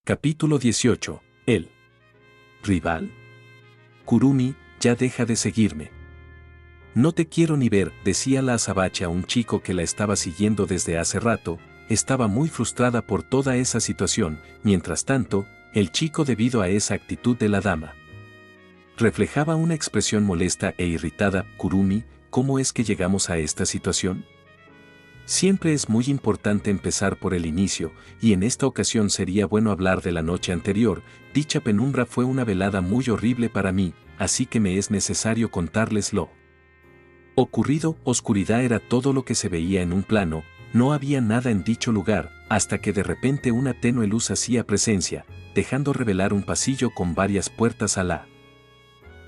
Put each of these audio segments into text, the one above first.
Capítulo 18. El rival. Kurumi, ya deja de seguirme. No te quiero ni ver, decía la azabache a un chico que la estaba siguiendo desde hace rato. Estaba muy frustrada por toda esa situación. Mientras tanto, el chico, debido a esa actitud de la dama, reflejaba una expresión molesta e irritada. Kurumi, ¿cómo es que llegamos a esta situación? Siempre es muy importante empezar por el inicio, y en esta ocasión sería bueno hablar de la noche anterior. Dicha penumbra fue una velada muy horrible para mí, así que me es necesario contarles lo ocurrido. Oscuridad era todo lo que se veía en un plano, no había nada en dicho lugar, hasta que de repente una tenue luz hacía presencia, dejando revelar un pasillo con varias puertas a la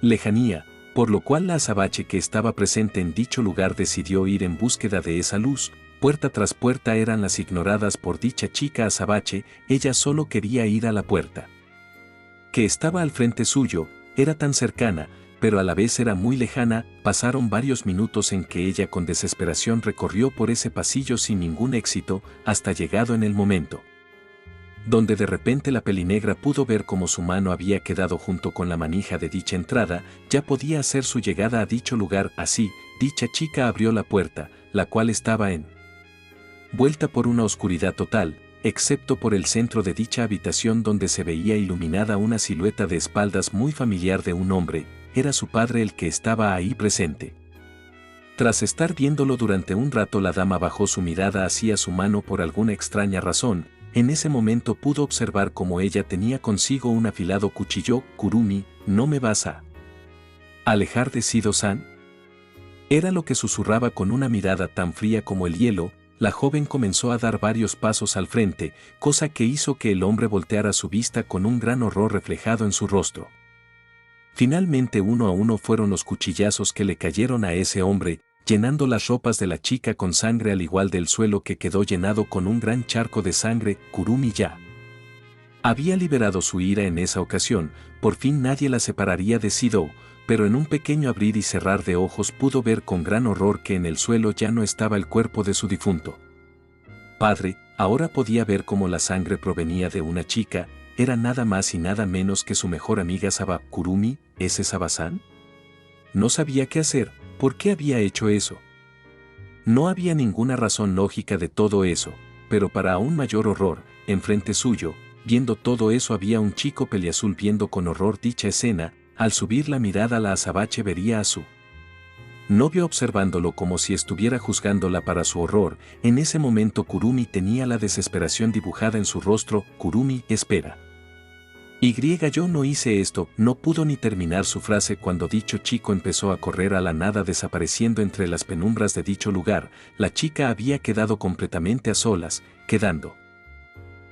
lejanía, por lo cual la azabache que estaba presente en dicho lugar decidió ir en búsqueda de esa luz. Puerta tras puerta eran las ignoradas por dicha chica azabache. Ella solo quería ir a la puerta que estaba al frente suyo. Era tan cercana, pero a la vez era muy lejana. Pasaron varios minutos en que ella con desesperación recorrió por ese pasillo sin ningún éxito, hasta llegado en el momento donde de repente la pelinegra pudo ver cómo su mano había quedado junto con la manija de dicha entrada. Ya podía hacer su llegada a dicho lugar. Así, dicha chica abrió la puerta, la cual estaba envuelta por una oscuridad total, excepto por el centro de dicha habitación, donde se veía iluminada una silueta de espaldas muy familiar de un hombre. Era su padre el que estaba ahí presente. Tras estar viéndolo durante un rato, la dama bajó su mirada hacia su mano por alguna extraña razón. En ese momento pudo observar cómo ella tenía consigo un afilado cuchillo. Kurumi, ¿no me vas a alejar de Shido-san? Era lo que susurraba con una mirada tan fría como el hielo. La joven comenzó a dar varios pasos al frente, cosa que hizo que el hombre volteara su vista con un gran horror reflejado en su rostro. Finalmente, uno a uno fueron los cuchillazos que le cayeron a ese hombre, llenando las ropas de la chica con sangre, al igual del suelo, que quedó llenado con un gran charco de sangre. Kurumi ya había liberado su ira en esa ocasión. Por fin nadie la separaría de Shido, pero en un pequeño abrir y cerrar de ojos pudo ver con gran horror que en el suelo ya no estaba el cuerpo de su difunto padre. Ahora podía ver cómo la sangre provenía de una chica. Era nada más y nada menos que su mejor amiga Saba. Kurumi, ¿ese Saba-san? No sabía qué hacer. ¿Por qué había hecho eso? No había ninguna razón lógica de todo eso, pero para aún mayor horror, enfrente suyo, viendo todo eso, había un chico peliazul viendo con horror dicha escena. Al subir la mirada, la azabache vería a su novio observándolo como si estuviera juzgándola. Para su horror, en ese momento Kurumi tenía la desesperación dibujada en su rostro. Kurumi, espera. Yo no hice esto. No pudo ni terminar su frase cuando dicho chico empezó a correr a la nada, desapareciendo entre las penumbras de dicho lugar. La chica había quedado completamente a solas, quedando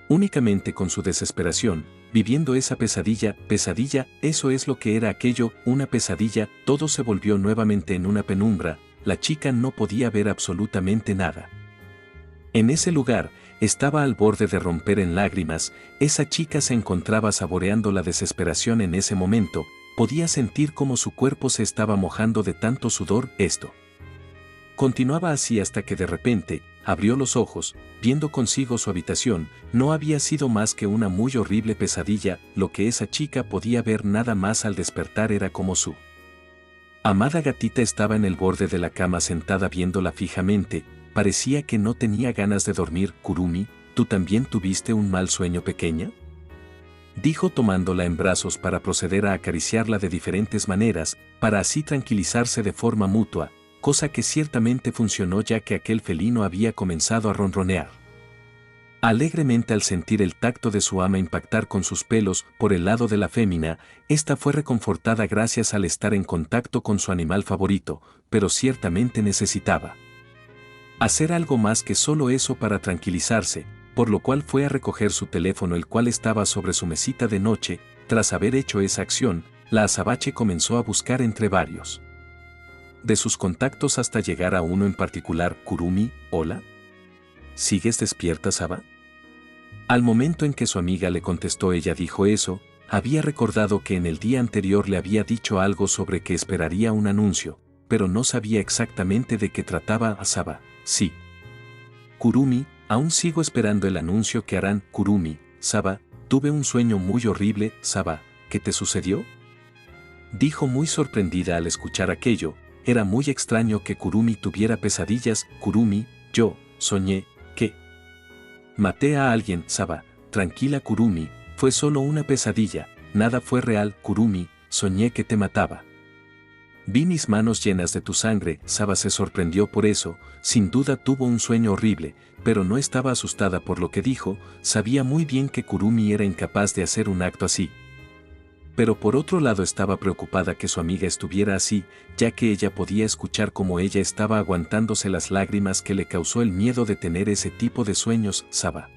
únicamente con su desesperación, viviendo esa pesadilla. Pesadilla, eso es lo que era aquello, una pesadilla. Todo se volvió nuevamente en una penumbra. La chica no podía ver absolutamente nada. En ese lugar, estaba al borde de romper en lágrimas. Esa chica se encontraba saboreando la desesperación en ese momento. Podía sentir cómo su cuerpo se estaba mojando de tanto sudor. Esto continuaba así hasta que de repente abrió los ojos, viendo consigo su habitación. No había sido más que una muy horrible pesadilla. Lo que esa chica podía ver nada más al despertar era como su amada gatita estaba en el borde de la cama, sentada viéndola fijamente. Parecía que no tenía ganas de dormir. Kurumi, ¿tú también tuviste un mal sueño, pequeña?, dijo tomándola en brazos para proceder a acariciarla de diferentes maneras, para así tranquilizarse de forma mutua, cosa que ciertamente funcionó, ya que aquel felino había comenzado a ronronear alegremente al sentir el tacto de su ama impactar con sus pelos. Por el lado de la fémina, esta fue reconfortada gracias al estar en contacto con su animal favorito, pero ciertamente necesitaba hacer algo más que solo eso para tranquilizarse, por lo cual fue a recoger su teléfono, el cual estaba sobre su mesita de noche. Tras haber hecho esa acción, la azabache comenzó a buscar entre varios de sus contactos hasta llegar a uno en particular. Kurumi, hola. ¿Sigues despierta, Saba? Al momento en que su amiga le contestó, ella dijo eso. Había recordado que en el día anterior le había dicho algo sobre que esperaría un anuncio, pero no sabía exactamente de qué trataba. A Saba, sí. Kurumi, aún sigo esperando el anuncio que harán. Kurumi, Saba, tuve un sueño muy horrible, Saba, ¿qué te sucedió?, dijo muy sorprendida al escuchar aquello. Era muy extraño que Kurumi tuviera pesadillas. Kurumi, yo soñé que maté a alguien. Saba, tranquila Kurumi, fue solo una pesadilla, nada fue real. Kurumi, soñé que te mataba. Vi mis manos llenas de tu sangre. Saba se sorprendió por eso, sin duda tuvo un sueño horrible, pero no estaba asustada por lo que dijo, sabía muy bien que Kurumi era incapaz de hacer un acto así. Pero por otro lado estaba preocupada que su amiga estuviera así, ya que ella podía escuchar cómo ella estaba aguantándose las lágrimas que le causó el miedo de tener ese tipo de sueños. Saba.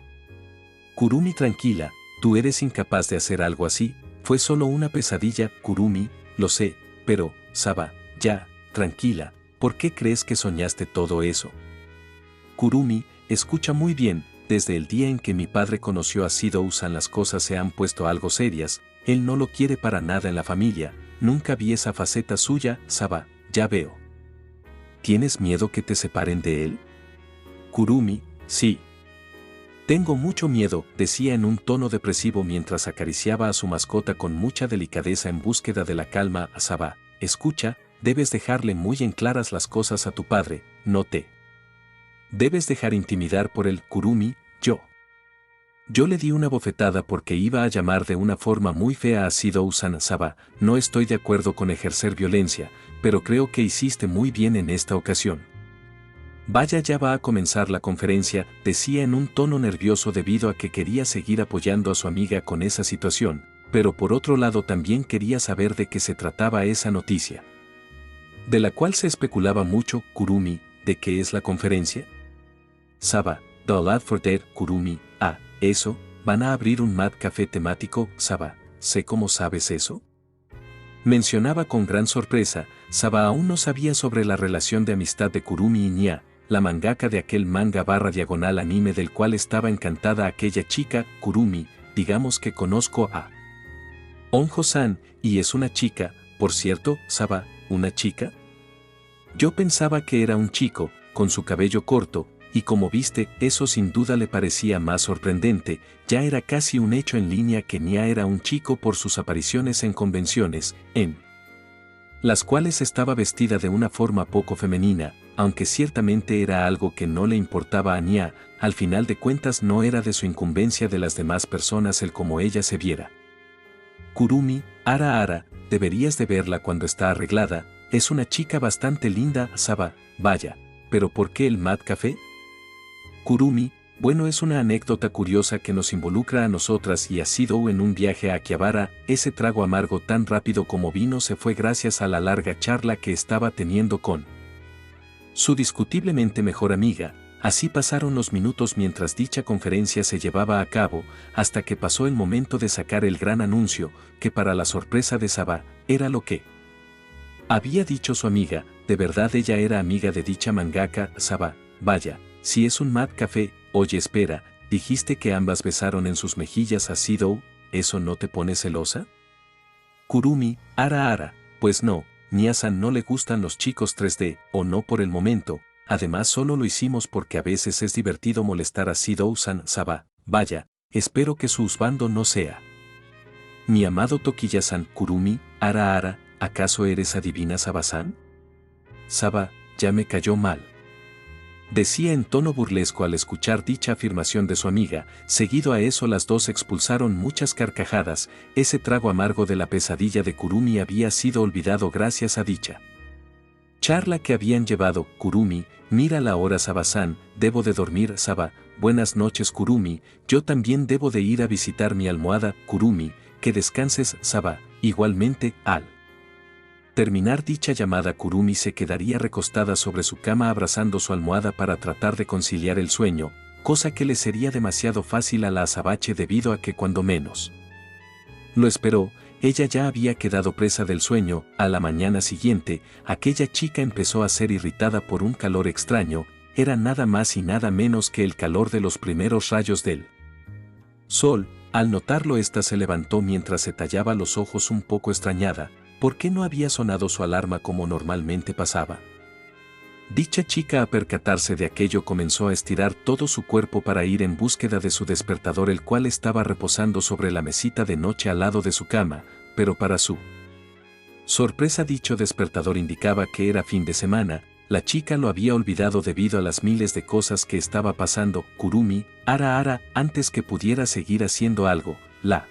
Kurumi, tranquila, tú eres incapaz de hacer algo así, fue solo una pesadilla. Kurumi, lo sé, pero, Saba, ya, tranquila, ¿por qué crees que soñaste todo eso? Kurumi, escucha muy bien, desde el día en que mi padre conoció a Shidou-san las cosas se han puesto algo serias, él no lo quiere para nada en la familia, nunca vi esa faceta suya. Saba, ya veo. ¿Tienes miedo que te separen de él? Kurumi, sí. Tengo mucho miedo, decía en un tono depresivo mientras acariciaba a su mascota con mucha delicadeza en búsqueda de la calma. Saba, escucha, debes dejarle muy en claras las cosas a tu padre, no te debes dejar intimidar por él. Kurumi, yo le di una bofetada porque iba a llamar de una forma muy fea a Shidou-san. Saba, no estoy de acuerdo con ejercer violencia, pero creo que hiciste muy bien en esta ocasión. Vaya, ya va a comenzar la conferencia, decía en un tono nervioso debido a que quería seguir apoyando a su amiga con esa situación, pero por otro lado también quería saber de qué se trataba esa noticia, de la cual se especulaba mucho. Kurumi, ¿de qué es la conferencia? Saba, The Lab for Dead. Kurumi, eso, van a abrir un Mad Café temático. Saba, sé cómo sabes eso. Mencionaba con gran sorpresa. Saba aún no sabía sobre la relación de amistad de Kurumi y Nya, la mangaka de aquel manga/diagonal anime del cual estaba encantada aquella chica. Kurumi, digamos que conozco a Onjo-san, y es una chica, por cierto. Saba, ¿una chica? Yo pensaba que era un chico, con su cabello corto, y como viste, eso sin duda le parecía más sorprendente. Ya era casi un hecho en línea que Nya era un chico por sus apariciones en convenciones, en las cuales estaba vestida de una forma poco femenina, aunque ciertamente era algo que no le importaba a Nya, al final de cuentas no era de su incumbencia de las demás personas el cómo ella se viera. Kurumi, Ara, deberías de verla cuando está arreglada, es una chica bastante linda. Saba, vaya, ¿pero por qué el Mad Café? Kurumi, bueno, es una anécdota curiosa que nos involucra a nosotras y a Shidou en un viaje a Akihabara. Ese trago amargo tan rápido como vino se fue gracias a la larga charla que estaba teniendo con su discutiblemente mejor amiga. Así pasaron los minutos mientras dicha conferencia se llevaba a cabo, hasta que pasó el momento de sacar el gran anuncio, que para la sorpresa de Saba, era lo que había dicho su amiga. De verdad ella era amiga de dicha mangaka. Saba, vaya, si es un Mad Café. Oye, espera, dijiste que ambas besaron en sus mejillas a Shidou, ¿eso no te pone celosa? Kurumi, Ara, pues no, Nya-san no le gustan los chicos 3D, o no por el momento, además solo lo hicimos porque a veces es divertido molestar a Shidou-san. Saba, vaya, espero que su husbando no sea mi amado Tokiya-san. Kurumi, Ara, ¿acaso eres adivina Saba-san? Saba, ya me cayó mal, decía en tono burlesco al escuchar dicha afirmación de su amiga. Seguido a eso las dos expulsaron muchas carcajadas. Ese trago amargo de la pesadilla de Kurumi había sido olvidado gracias a dicha charla que habían llevado. Kurumi, mira la hora. Saba-san, debo de dormir. Saba, buenas noches. Kurumi, yo también debo de ir a visitar mi almohada. Kurumi, que descanses. Saba, igualmente. Al terminar dicha llamada, Kurumi se quedaría recostada sobre su cama abrazando su almohada para tratar de conciliar el sueño, cosa que le sería demasiado fácil a la azabache debido a que cuando menos lo esperó, ella ya había quedado presa del sueño. A la mañana siguiente, aquella chica empezó a ser irritada por un calor extraño. Era nada más y nada menos que el calor de los primeros rayos del sol. Al notarlo, ésta se levantó mientras se tallaba los ojos un poco extrañada. ¿Por qué no había sonado su alarma como normalmente pasaba? Dicha chica, a percatarse de aquello, comenzó a estirar todo su cuerpo para ir en búsqueda de su despertador, el cual estaba reposando sobre la mesita de noche al lado de su cama, pero para su sorpresa dicho despertador indicaba que era fin de semana. La chica lo había olvidado debido a las miles de cosas que estaba pasando. Kurumi, antes que pudiera seguir haciendo algo, la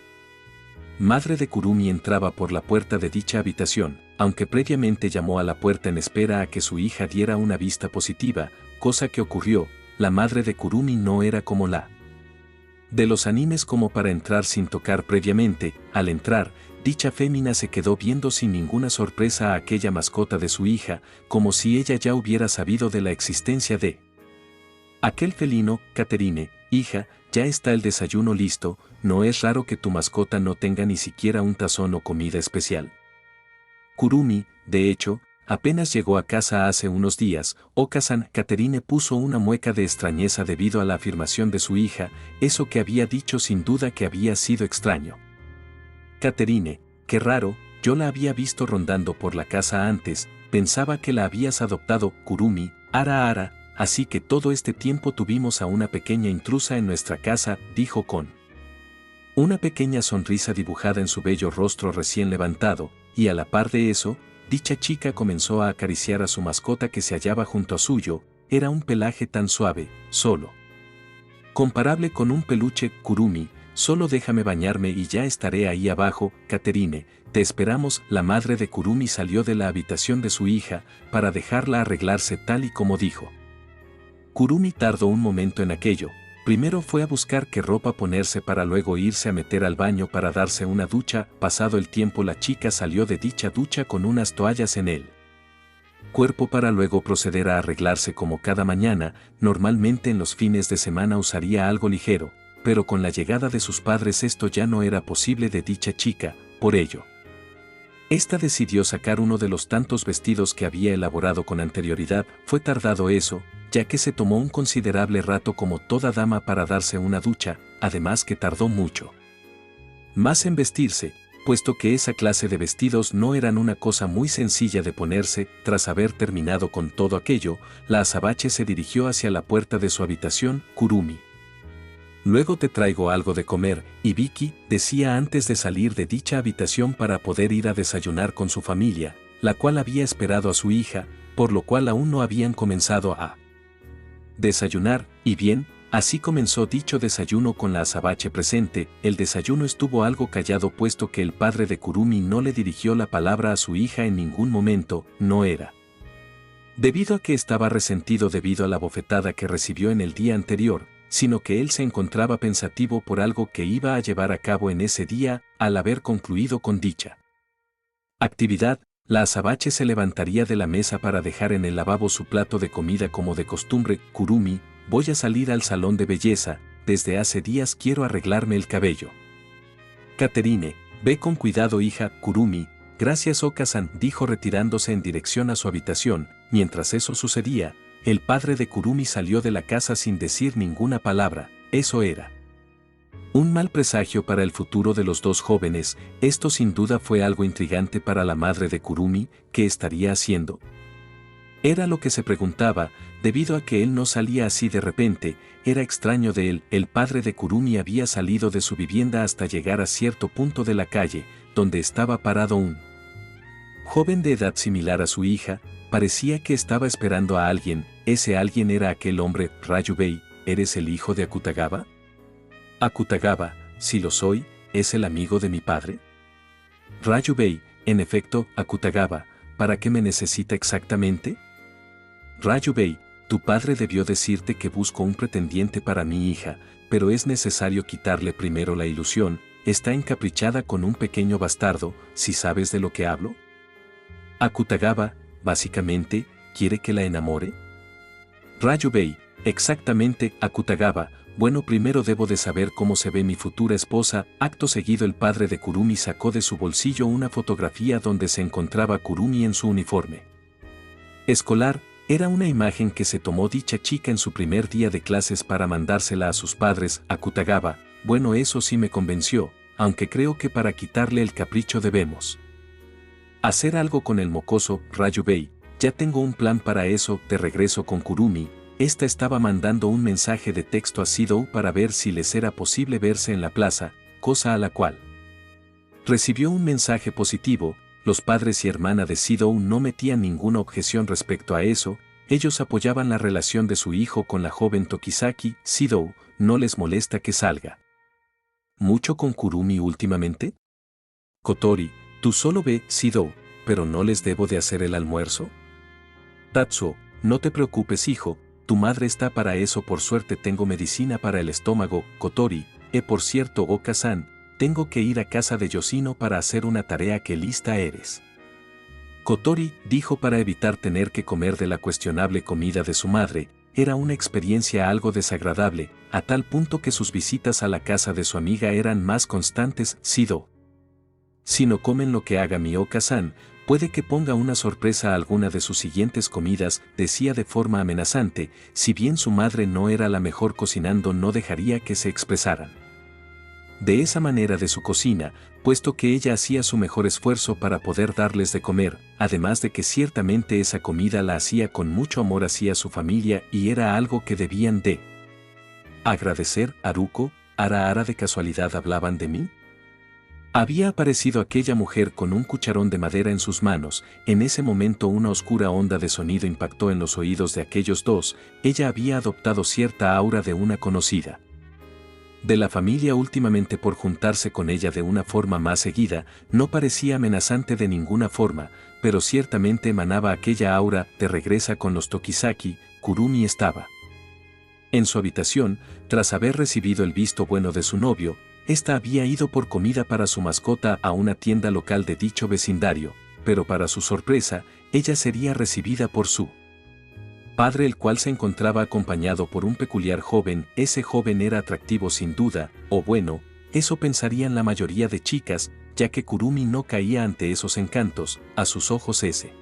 madre de Kurumi entraba por la puerta de dicha habitación, aunque previamente llamó a la puerta en espera a que su hija diera una vista positiva, cosa que ocurrió. La madre de Kurumi no era como la de los animes, como para entrar sin tocar previamente. Al entrar, dicha fémina se quedó viendo sin ninguna sorpresa a aquella mascota de su hija, como si ella ya hubiera sabido de la existencia de aquel felino. Catherine, hija, ya está el desayuno listo. No es raro que tu mascota no tenga ni siquiera un tazón o comida especial. Kurumi, de hecho, apenas llegó a casa hace unos días. Okasan. Catherine puso una mueca de extrañeza debido a la afirmación de su hija. Eso que había dicho sin duda que había sido extraño. Catherine, qué raro, yo la había visto rondando por la casa antes, pensaba que la habías adoptado. Kurumi, así que todo este tiempo tuvimos a una pequeña intrusa en nuestra casa, dijo con una pequeña sonrisa dibujada en su bello rostro recién levantado, y a la par de eso, dicha chica comenzó a acariciar a su mascota que se hallaba junto a suyo. Era un pelaje tan suave, solo comparable con un peluche. Kurumi, solo déjame bañarme y ya estaré ahí abajo. Catherine, te esperamos. La madre de Kurumi salió de la habitación de su hija para dejarla arreglarse tal y como dijo. Kurumi tardó un momento en aquello. Primero fue a buscar qué ropa ponerse para luego irse a meter al baño para darse una ducha. Pasado el tiempo, la chica salió de dicha ducha con unas toallas en el cuerpo para luego proceder a arreglarse como cada mañana. Normalmente en los fines de semana usaría algo ligero, pero con la llegada de sus padres esto ya no era posible de dicha chica. Por ello, esta decidió sacar uno de los tantos vestidos que había elaborado con anterioridad. Fue tardado eso, ya que se tomó un considerable rato como toda dama para darse una ducha, además que tardó mucho más en vestirse, puesto que esa clase de vestidos no eran una cosa muy sencilla de ponerse. Tras haber terminado con todo aquello, la azabache se dirigió hacia la puerta de su habitación. Kurumi, luego te traigo algo de comer. Y Vicky, decía antes de salir de dicha habitación para poder ir a desayunar con su familia, la cual había esperado a su hija, por lo cual aún no habían comenzado a desayunar. Y bien, así comenzó dicho desayuno con la azabache presente. El desayuno estuvo algo callado puesto que el padre de Kurumi no le dirigió la palabra a su hija en ningún momento. No era debido a que estaba resentido debido a la bofetada que recibió en el día anterior, sino que él se encontraba pensativo por algo que iba a llevar a cabo en ese día. Al haber concluido con dicha actividad, la azabache se levantaría de la mesa para dejar en el lavabo su plato de comida como de costumbre. Kurumi, voy a salir al salón de belleza, desde hace días quiero arreglarme el cabello. Catherine, ve con cuidado, hija. Kurumi, gracias Okasan, dijo retirándose en dirección a su habitación. Mientras eso sucedía, el padre de Kurumi salió de la casa sin decir ninguna palabra. Eso era un mal presagio para el futuro de los dos jóvenes. Esto sin duda fue algo intrigante para la madre de Kurumi. ¿Qué estaría haciendo? Era lo que se preguntaba, debido a que él no salía así de repente. Era extraño de él. El padre de Kurumi había salido de su vivienda hasta llegar a cierto punto de la calle, donde estaba parado un joven de edad similar a su hija. Parecía que estaba esperando a alguien. Ese alguien era aquel hombre. Ryubei, ¿eres el hijo de Akutagawa? Akutagawa, si lo soy, ¿es el amigo de mi padre? Ryubei, en efecto. Akutagawa, ¿para qué me necesita exactamente? Ryubei, tu padre debió decirte que busco un pretendiente para mi hija, pero es necesario quitarle primero la ilusión. Está encaprichada con un pequeño bastardo. ¿Si sabes de lo que hablo? Akutagawa, básicamente, ¿quiere que la enamore? Ryubei, exactamente. Akutagawa, bueno, primero debo de saber cómo se ve mi futura esposa. Acto seguido el padre de Kurumi sacó de su bolsillo una fotografía donde se encontraba Kurumi en su uniforme escolar. Era una imagen que se tomó dicha chica en su primer día de clases para mandársela a sus padres. Akutagawa, bueno, eso sí me convenció, aunque creo que para quitarle el capricho debemos hacer algo con el mocoso. Ryubei, ya tengo un plan para eso. De regreso con Kurumi, esta estaba mandando un mensaje de texto a Sidou para ver si les era posible verse en la plaza, cosa a la cual recibió un mensaje positivo. Los padres y hermana de Sidou no metían ninguna objeción respecto a eso, ellos apoyaban la relación de su hijo con la joven Tokizaki. Sidou, ¿no les molesta que salga mucho con Kurumi últimamente? Kotori, tú solo ve, Sidou, pero ¿no les debo de hacer el almuerzo? Tatsuo, no te preocupes hijo, tu madre está para eso, por suerte tengo medicina para el estómago. Kotori, por cierto Oka-san, tengo que ir a casa de Yoshino para hacer una tarea. ¿Qué lista eres? Kotori dijo para evitar tener que comer de la cuestionable comida de su madre. Era una experiencia algo desagradable, a tal punto que sus visitas a la casa de su amiga eran más constantes. Sidou, si no comen lo que haga mi Oka-san, puede que ponga una sorpresa a alguna de sus siguientes comidas, decía de forma amenazante. Si bien su madre no era la mejor cocinando, no dejaría que se expresaran de esa manera de su cocina, puesto que ella hacía su mejor esfuerzo para poder darles de comer, además de que ciertamente esa comida la hacía con mucho amor hacia su familia y era algo que debían de agradecer. Haruko, ¿Ara de casualidad hablaban de mí? Había aparecido aquella mujer con un cucharón de madera en sus manos. En ese momento una oscura onda de sonido impactó en los oídos de aquellos dos. Ella había adoptado cierta aura de una conocida de la familia últimamente por juntarse con ella de una forma más seguida. No parecía amenazante de ninguna forma, pero ciertamente emanaba aquella aura. Te regresa con los Tokizaki. Kurumi estaba en su habitación, tras haber recibido el visto bueno de su novio. Esta había ido por comida para su mascota a una tienda local de dicho vecindario, pero para su sorpresa, ella sería recibida por su padre, el cual se encontraba acompañado por un peculiar joven. Ese joven era atractivo sin duda, o bueno, eso pensarían la mayoría de chicas, ya que Kurumi no caía ante esos encantos. A sus ojos ese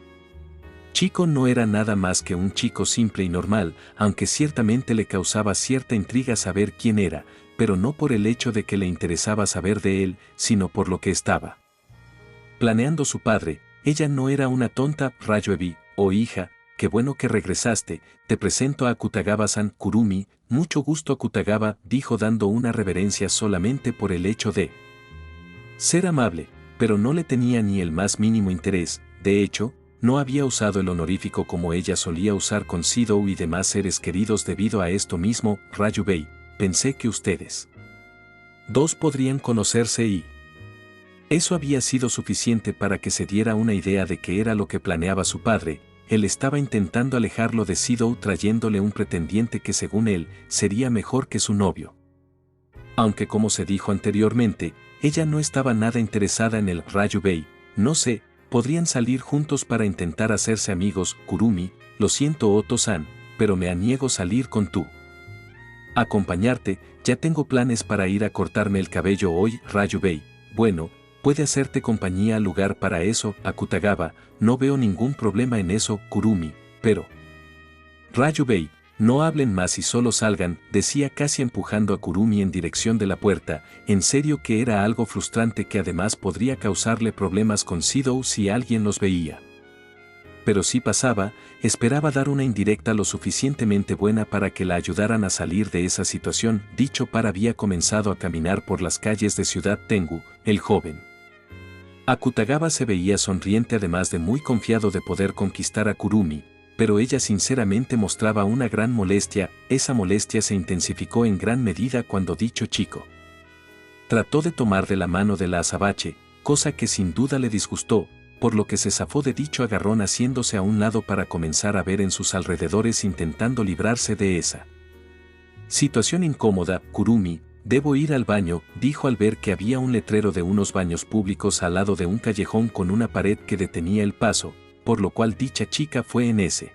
chico no era nada más que un chico simple y normal, aunque ciertamente le causaba cierta intriga saber quién era, pero no por el hecho de que le interesaba saber de él, sino por lo que estaba planeando su padre. Ella no era una tonta. Ryuebi, oh hija, qué bueno que regresaste, te presento a Akutagawa-san. Kurumi, mucho gusto. Akutagawa, dijo dando una reverencia solamente por el hecho de ser amable, pero no le tenía ni el más mínimo interés. De hecho, no había usado el honorífico como ella solía usar con Sidou y demás seres queridos debido a esto mismo. Ryubei, pensé que ustedes dos podrían conocerse y eso había sido suficiente para que se diera una idea de qué era lo que planeaba su padre. Él estaba intentando alejarlo de Sidou trayéndole un pretendiente que según él sería mejor que su novio. Aunque como se dijo anteriormente, ella no estaba nada interesada en el Ryubei. No sé, podrían salir juntos para intentar hacerse amigos. Kurumi, lo siento Oto-san, pero me niego a salir con tú. Acompañarte, ya tengo planes para ir a cortarme el cabello hoy. Ryubei, bueno, puede hacerte compañía al lugar para eso. Akutagawa, no veo ningún problema en eso. Kurumi, pero Ryubei, no hablen más y solo salgan, decía casi empujando a Kurumi en dirección de la puerta. En serio que era algo frustrante que además podría causarle problemas con Sidou si alguien los veía. Pero si pasaba, esperaba dar una indirecta lo suficientemente buena para que la ayudaran a salir de esa situación. Dicho para había comenzado a caminar por las calles de Ciudad Tengu. El joven Akutagawa se veía sonriente, además de muy confiado de poder conquistar a Kurumi, pero ella sinceramente mostraba una gran molestia. Esa molestia se intensificó en gran medida cuando dicho chico trató de tomar de la mano de la azabache, cosa que sin duda le disgustó, por lo que se zafó de dicho agarrón haciéndose a un lado para comenzar a ver en sus alrededores intentando librarse de esa situación incómoda. Kurumi, debo ir al baño, dijo al ver que había un letrero de unos baños públicos al lado de un callejón con una pared que detenía el paso, por lo cual dicha chica fue en ese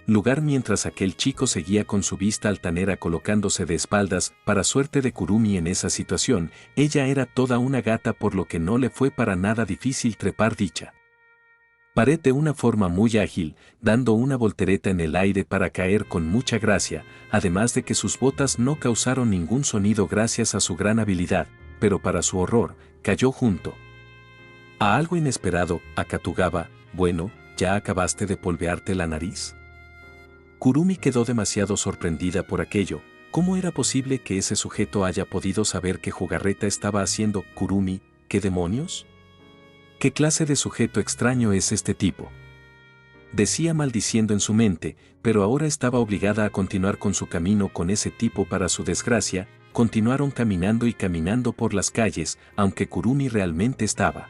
lugar mientras aquel chico seguía con su vista altanera colocándose de espaldas. Para suerte de Kurumi en esa situación, ella era toda una gata, por lo que no le fue para nada difícil trepar dicha pared de una forma muy ágil, dando una voltereta en el aire para caer con mucha gracia, además de que sus botas no causaron ningún sonido gracias a su gran habilidad, pero para su horror, cayó junto a algo inesperado. Akutagawa, bueno, ¿ya acabaste de polvearte la nariz? Kurumi quedó demasiado sorprendida por aquello. ¿Cómo era posible que ese sujeto haya podido saber que Jugarreta estaba haciendo? Kurumi, ¿qué demonios? ¿Qué clase de sujeto extraño es este tipo? Decía maldiciendo en su mente, pero ahora estaba obligada a continuar con su camino con ese tipo. Para su desgracia, continuaron caminando y caminando por las calles, aunque Kurumi realmente estaba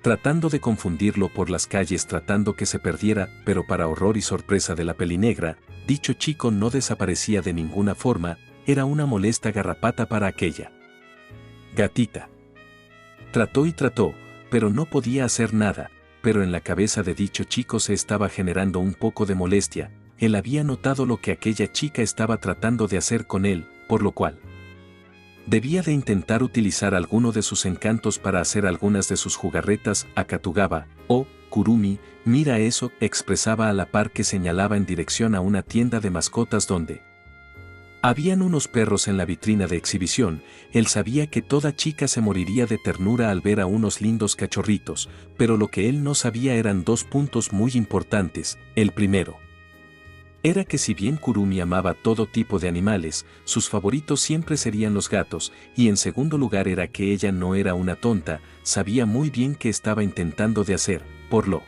tratando de confundirlo por las calles, tratando que se perdiera, pero para horror y sorpresa de la Pelinegra, dicho chico no desaparecía de ninguna forma, era una molesta garrapata para aquella gatita. Trató y trató, pero no podía hacer nada, pero en la cabeza de dicho chico se estaba generando un poco de molestia. Él había notado lo que aquella chica estaba tratando de hacer con él, por lo cual debía de intentar utilizar alguno de sus encantos para hacer algunas de sus jugarretas. Akutagawa, oh, Kurumi, mira eso, expresaba a la par que señalaba en dirección a una tienda de mascotas donde habían unos perros en la vitrina de exhibición. Él sabía que toda chica se moriría de ternura al ver a unos lindos cachorritos, pero lo que él no sabía eran dos puntos muy importantes. El primero era que si bien Kurumi amaba todo tipo de animales, sus favoritos siempre serían los gatos, y en segundo lugar era que ella no era una tonta, sabía muy bien qué estaba intentando de hacer, por lo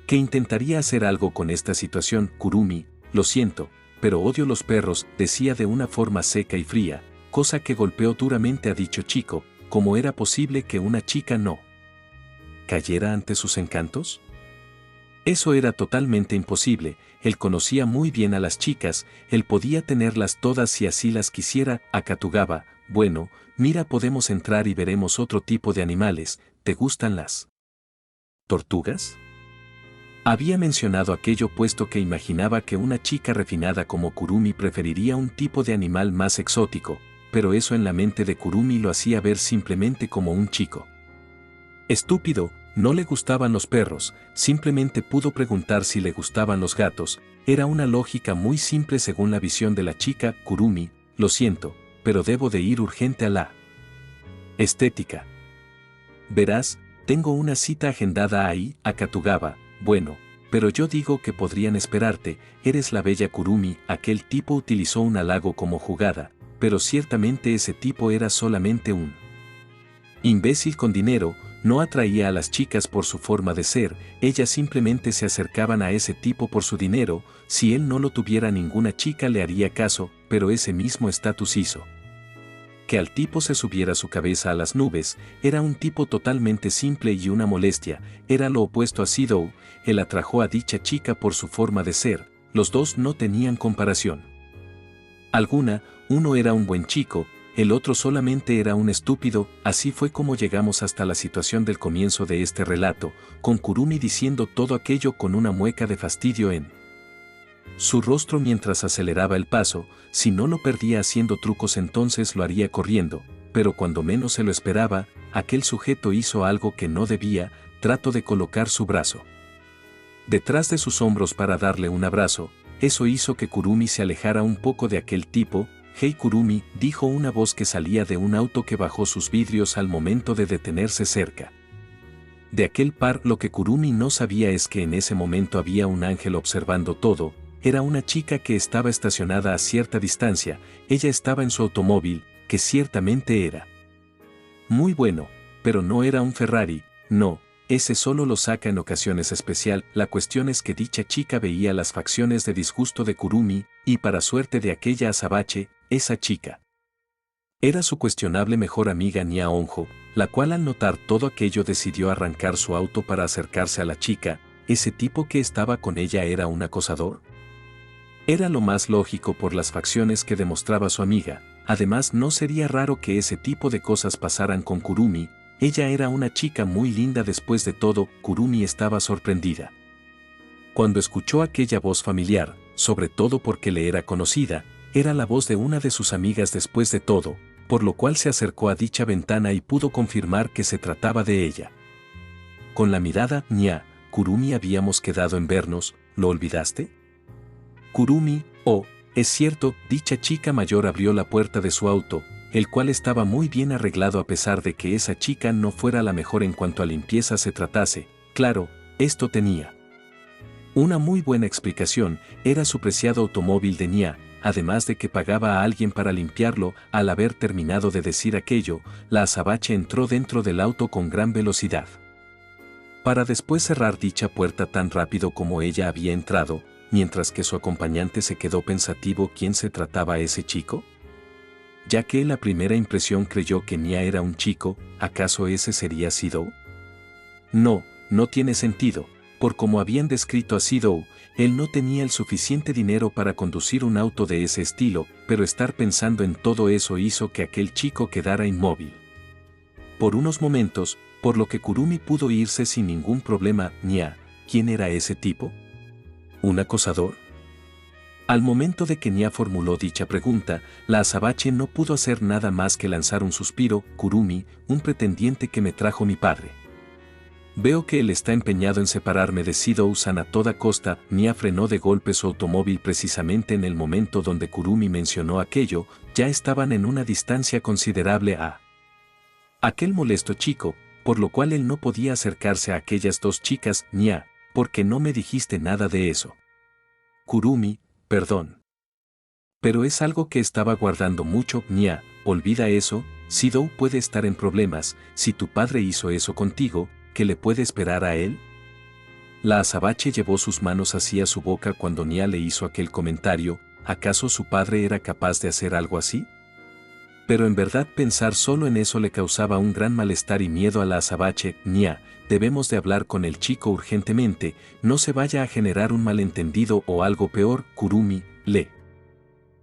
que intentaría hacer algo con esta situación. Kurumi, lo siento, pero odio los perros, decía de una forma seca y fría, cosa que golpeó duramente a dicho chico. ¿Cómo era posible que una chica no cayera ante sus encantos? Eso era totalmente imposible. Él conocía muy bien a las chicas, él podía tenerlas todas si así las quisiera. Akutagawa, bueno, mira, podemos entrar y veremos otro tipo de animales. ¿Te gustan las tortugas? Había mencionado aquello puesto que imaginaba que una chica refinada como Kurumi preferiría un tipo de animal más exótico, pero eso en la mente de Kurumi lo hacía ver simplemente como un chico estúpido. No le gustaban los perros, simplemente pudo preguntar si le gustaban los gatos. Era una lógica muy simple según la visión de la chica. Kurumi, lo siento, pero debo de ir urgente a la estética. Verás, tengo una cita agendada ahí. Akutagawa, bueno, pero yo digo que podrían esperarte, eres la bella Kurumi. Aquel tipo utilizó un halago como jugada, pero ciertamente ese tipo era solamente un imbécil con dinero. No atraía a las chicas por su forma de ser, ellas simplemente se acercaban a ese tipo por su dinero. Si él no lo tuviera, ninguna chica le haría caso, pero ese mismo estatus hizo que al tipo se subiera su cabeza a las nubes. Era un tipo totalmente simple y una molestia, era lo opuesto a Sidou. Él atrajo a dicha chica por su forma de ser, los dos no tenían comparación alguna. Uno era un buen chico, el otro solamente era un estúpido. Así fue como llegamos hasta la situación del comienzo de este relato, con Kurumi diciendo todo aquello con una mueca de fastidio en su rostro mientras aceleraba el paso. Si no lo perdía haciendo trucos, entonces lo haría corriendo, pero cuando menos se lo esperaba, aquel sujeto hizo algo que no debía. Trató de colocar su brazo detrás de sus hombros para darle un abrazo. Eso hizo que Kurumi se alejara un poco de aquel tipo. «Hey Kurumi», dijo una voz que salía de un auto que bajó sus vidrios al momento de detenerse cerca de aquel par. Lo que Kurumi no sabía es que en ese momento había un ángel observando todo. Era una chica que estaba estacionada a cierta distancia. Ella estaba en su automóvil, que ciertamente era muy bueno, pero no era un Ferrari. No, ese solo lo saca en ocasiones especial. La cuestión es que dicha chica veía las facciones de disgusto de Kurumi, y para suerte de aquella azabache, esa chica era su cuestionable mejor amiga Nya Onjo, la cual al notar todo aquello decidió arrancar su auto para acercarse a la chica. ¿Ese tipo que estaba con ella era un acosador? Era lo más lógico por las facciones que demostraba su amiga. Además, no sería raro que ese tipo de cosas pasaran con Kurumi. Ella era una chica muy linda después de todo. Kurumi estaba sorprendida cuando escuchó aquella voz familiar, sobre todo porque le era conocida. Era la voz de una de sus amigas después de todo, por lo cual se acercó a dicha ventana y pudo confirmar que se trataba de ella. Con la mirada, «Nya, Kurumi, habíamos quedado en vernos, ¿lo olvidaste?» Kurumi, oh, es cierto. Dicha chica mayor abrió la puerta de su auto, el cual estaba muy bien arreglado a pesar de que esa chica no fuera la mejor en cuanto a limpieza se tratase. Claro, Esto tenía una muy buena explicación, era su preciado automóvil de Nia, además de que pagaba a alguien para limpiarlo. Al haber terminado de decir aquello, la azabache entró dentro del auto con gran velocidad, para después cerrar dicha puerta tan rápido como ella había entrado, mientras que su acompañante se quedó pensativo. ¿Quién se trataba ese chico? Ya que la primera impresión creyó que Nia era un chico, ¿acaso ese sería Sidou? No, no tiene sentido. Por como habían descrito a Sidou, él no tenía el suficiente dinero para conducir un auto de ese estilo, pero estar pensando en todo eso hizo que aquel chico quedara inmóvil por unos momentos, por lo que Kurumi pudo irse sin ningún problema. Nia, ¿quién era ese tipo? ¿Un acosador? Al momento de que Nia formuló dicha pregunta, la azabache no pudo hacer nada más que lanzar un suspiro. Kurumi, un pretendiente que me trajo mi padre. Veo que él está empeñado en separarme de Sidou-san a toda costa. Nia frenó de golpe su automóvil precisamente en el momento donde Kurumi mencionó aquello. Ya estaban en una distancia considerable a aquel molesto chico, por lo cual él no podía acercarse a aquellas dos chicas. Nia, ¿por qué no me dijiste nada de eso? Kurumi, perdón. Pero es algo que estaba guardando mucho. Nia, olvida eso. Sidou puede estar en problemas. Si tu padre hizo eso contigo, ¿qué le puede esperar a él? La azabache llevó sus manos hacia su boca cuando Nia le hizo aquel comentario. ¿Acaso su padre era capaz de hacer algo así? Pero en verdad pensar solo en eso le causaba un gran malestar y miedo a la azabache. Nia, debemos de hablar con el chico urgentemente, no se vaya a generar un malentendido o algo peor. Kurumi,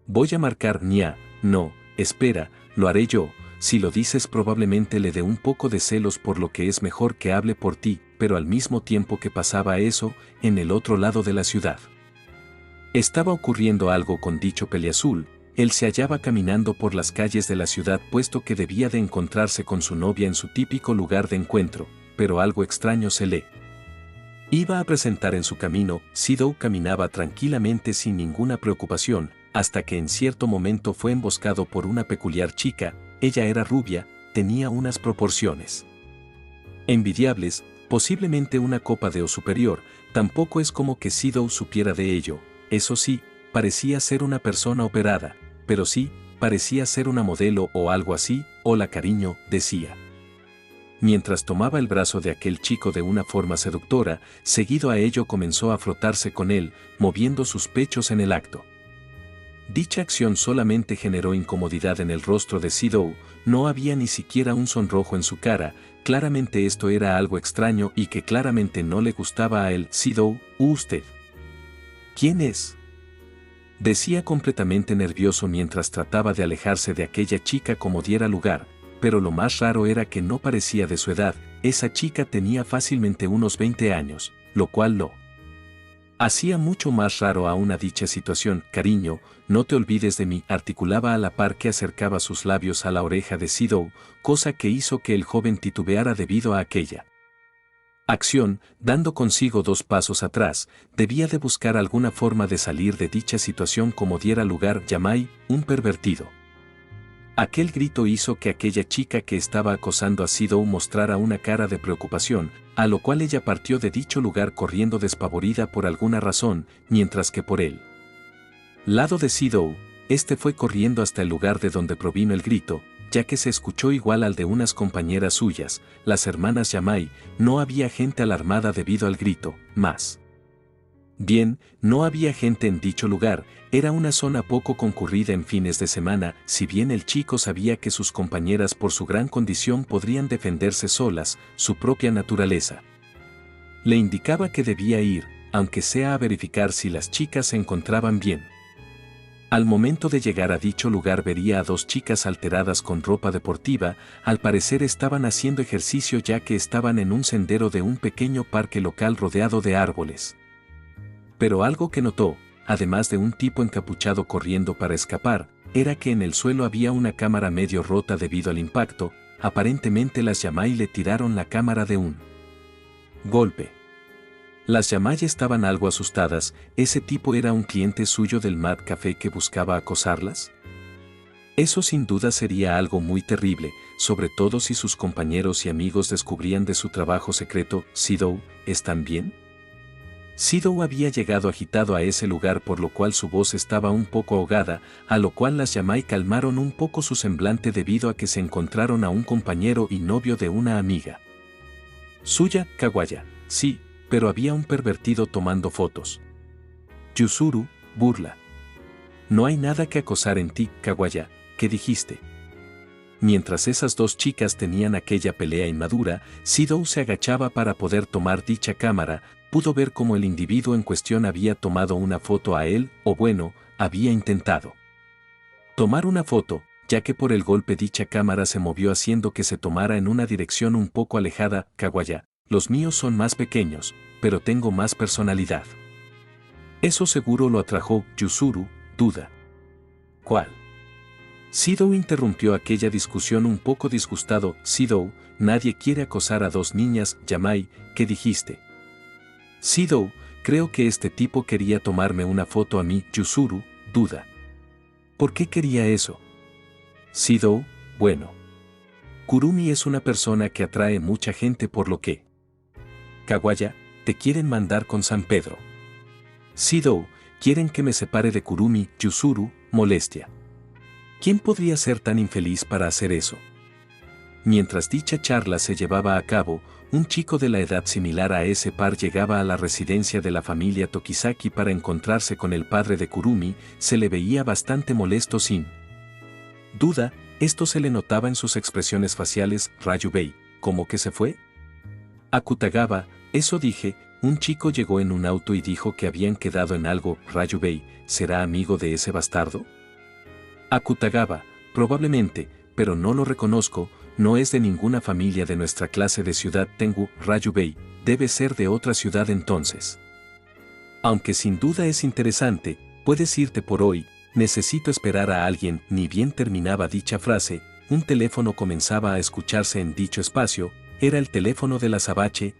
voy a marcar. Nia, no, espera, lo haré yo. Si lo dices probablemente le dé un poco de celos, por lo que es mejor que hable por ti. Pero al mismo tiempo que pasaba eso, en el otro lado de la ciudad estaba ocurriendo algo con dicho peliazul. Él se hallaba caminando por las calles de la ciudad puesto que debía de encontrarse con su novia en su típico lugar de encuentro, pero algo extraño se le iba a presentar en su camino. Sidou caminaba tranquilamente sin ninguna preocupación, hasta que en cierto momento fue emboscado por una peculiar chica. Ella era rubia, tenía unas proporciones envidiables, posiblemente una copa de o superior. Tampoco es como que Sidou supiera de ello. Eso sí, parecía ser una persona operada, pero sí, parecía ser una modelo o algo así. Hola cariño, decía, mientras tomaba el brazo de aquel chico de una forma seductora. Seguido a ello comenzó a frotarse con él, moviendo sus pechos en el acto. Dicha acción solamente generó incomodidad en el rostro de Sidou. No había ni siquiera un sonrojo en su cara. Claramente esto era algo extraño y que claramente no le gustaba a él. Sidou, ¿usted quién es?, decía completamente nervioso mientras trataba de alejarse de aquella chica como diera lugar, pero lo más raro era que no parecía de su edad. Esa chica tenía fácilmente unos 20 años, lo cual lo hacía mucho más raro aún a dicha situación. Cariño, no te olvides de mí, articulaba a la par que acercaba sus labios a la oreja de Sidou, cosa que hizo que el joven titubeara debido a aquella acción. Dando consigo 2 pasos atrás, debía de buscar alguna forma de salir de dicha situación como diera lugar. Yamai, un pervertido. Aquel grito hizo que aquella chica que estaba acosando a Sidou mostrara una cara de preocupación, a lo cual ella partió de dicho lugar corriendo despavorida por alguna razón, mientras que por el lado de Sidou, este fue corriendo hasta el lugar de donde provino el grito, ya que se escuchó igual al de unas compañeras suyas, las hermanas Yamai. No había gente alarmada debido al grito, más bien, no había gente en dicho lugar. Era una zona poco concurrida en fines de semana. Si bien el chico sabía que sus compañeras por su gran condición podrían defenderse solas, su propia naturaleza le indicaba que debía ir, aunque sea a verificar si las chicas se encontraban bien. Al momento de llegar a dicho lugar vería a 2 chicas alteradas con ropa deportiva. Al parecer estaban haciendo ejercicio ya que estaban en un sendero de un pequeño parque local rodeado de árboles. Pero algo que notó, además de un tipo encapuchado corriendo para escapar, era que en el suelo había una cámara medio rota debido al impacto. Aparentemente las Yamai le tiraron la cámara de un golpe. Las Yamai estaban algo asustadas. ¿Ese tipo era un cliente suyo del Mad Café que buscaba acosarlas? Eso sin duda sería algo muy terrible, sobre todo si sus compañeros y amigos descubrían de su trabajo secreto. Sidou, ¿están bien? Sidou había llegado agitado a ese lugar, por lo cual su voz estaba un poco ahogada, a lo cual las Yamai calmaron un poco su semblante debido a que se encontraron a un compañero y novio de una amiga suya, Kawaya. Sí, pero había un pervertido tomando fotos. Yuzuru, burla. No hay nada que acosar en ti, Kawaya, ¿qué dijiste? Mientras esas dos chicas tenían aquella pelea inmadura, Sidou se agachaba para poder tomar dicha cámara. Pudo ver cómo el individuo en cuestión había tomado una foto a él, o bueno, había intentado tomar una foto, ya que por el golpe dicha cámara se movió haciendo que se tomara en una dirección un poco alejada. Kawaya, los míos son más pequeños, pero tengo más personalidad. Eso seguro lo atrajo. Yuzuru, duda. ¿Cuál? Sidou interrumpió aquella discusión un poco disgustado. Sidou, nadie quiere acosar a dos niñas. Yamai, ¿qué dijiste? Sidou, creo que este tipo quería tomarme una foto a mí. Yuzuru, duda. ¿Por qué quería eso? Sidou, bueno. Kurumi es una persona que atrae mucha gente, por lo que. Kawaya, te quieren mandar con San Pedro. Sidou, quieren que me separe de Kurumi. Yuzuru, molestia. ¿Quién podría ser tan infeliz para hacer eso? Mientras dicha charla se llevaba a cabo, un chico de la edad similar a ese par llegaba a la residencia de la familia Tokizaki para encontrarse con el padre de Kurumi. Se le veía bastante molesto. Sin duda, esto se le notaba en sus expresiones faciales. Ryubei, ¿cómo que se fue? Akutagawa, eso dije. Un chico llegó en un auto y dijo que habían quedado en algo. Ryubei, ¿será amigo de ese bastardo? Akutagawa, probablemente, pero no lo reconozco. No es de ninguna familia de nuestra clase de ciudad Tengu. Ryubei, debe ser de otra ciudad entonces. Aunque sin duda es interesante, puedes irte por hoy, necesito esperar a alguien. Ni bien terminaba dicha frase, un teléfono comenzaba a escucharse en dicho espacio. Era el teléfono de la Azabache.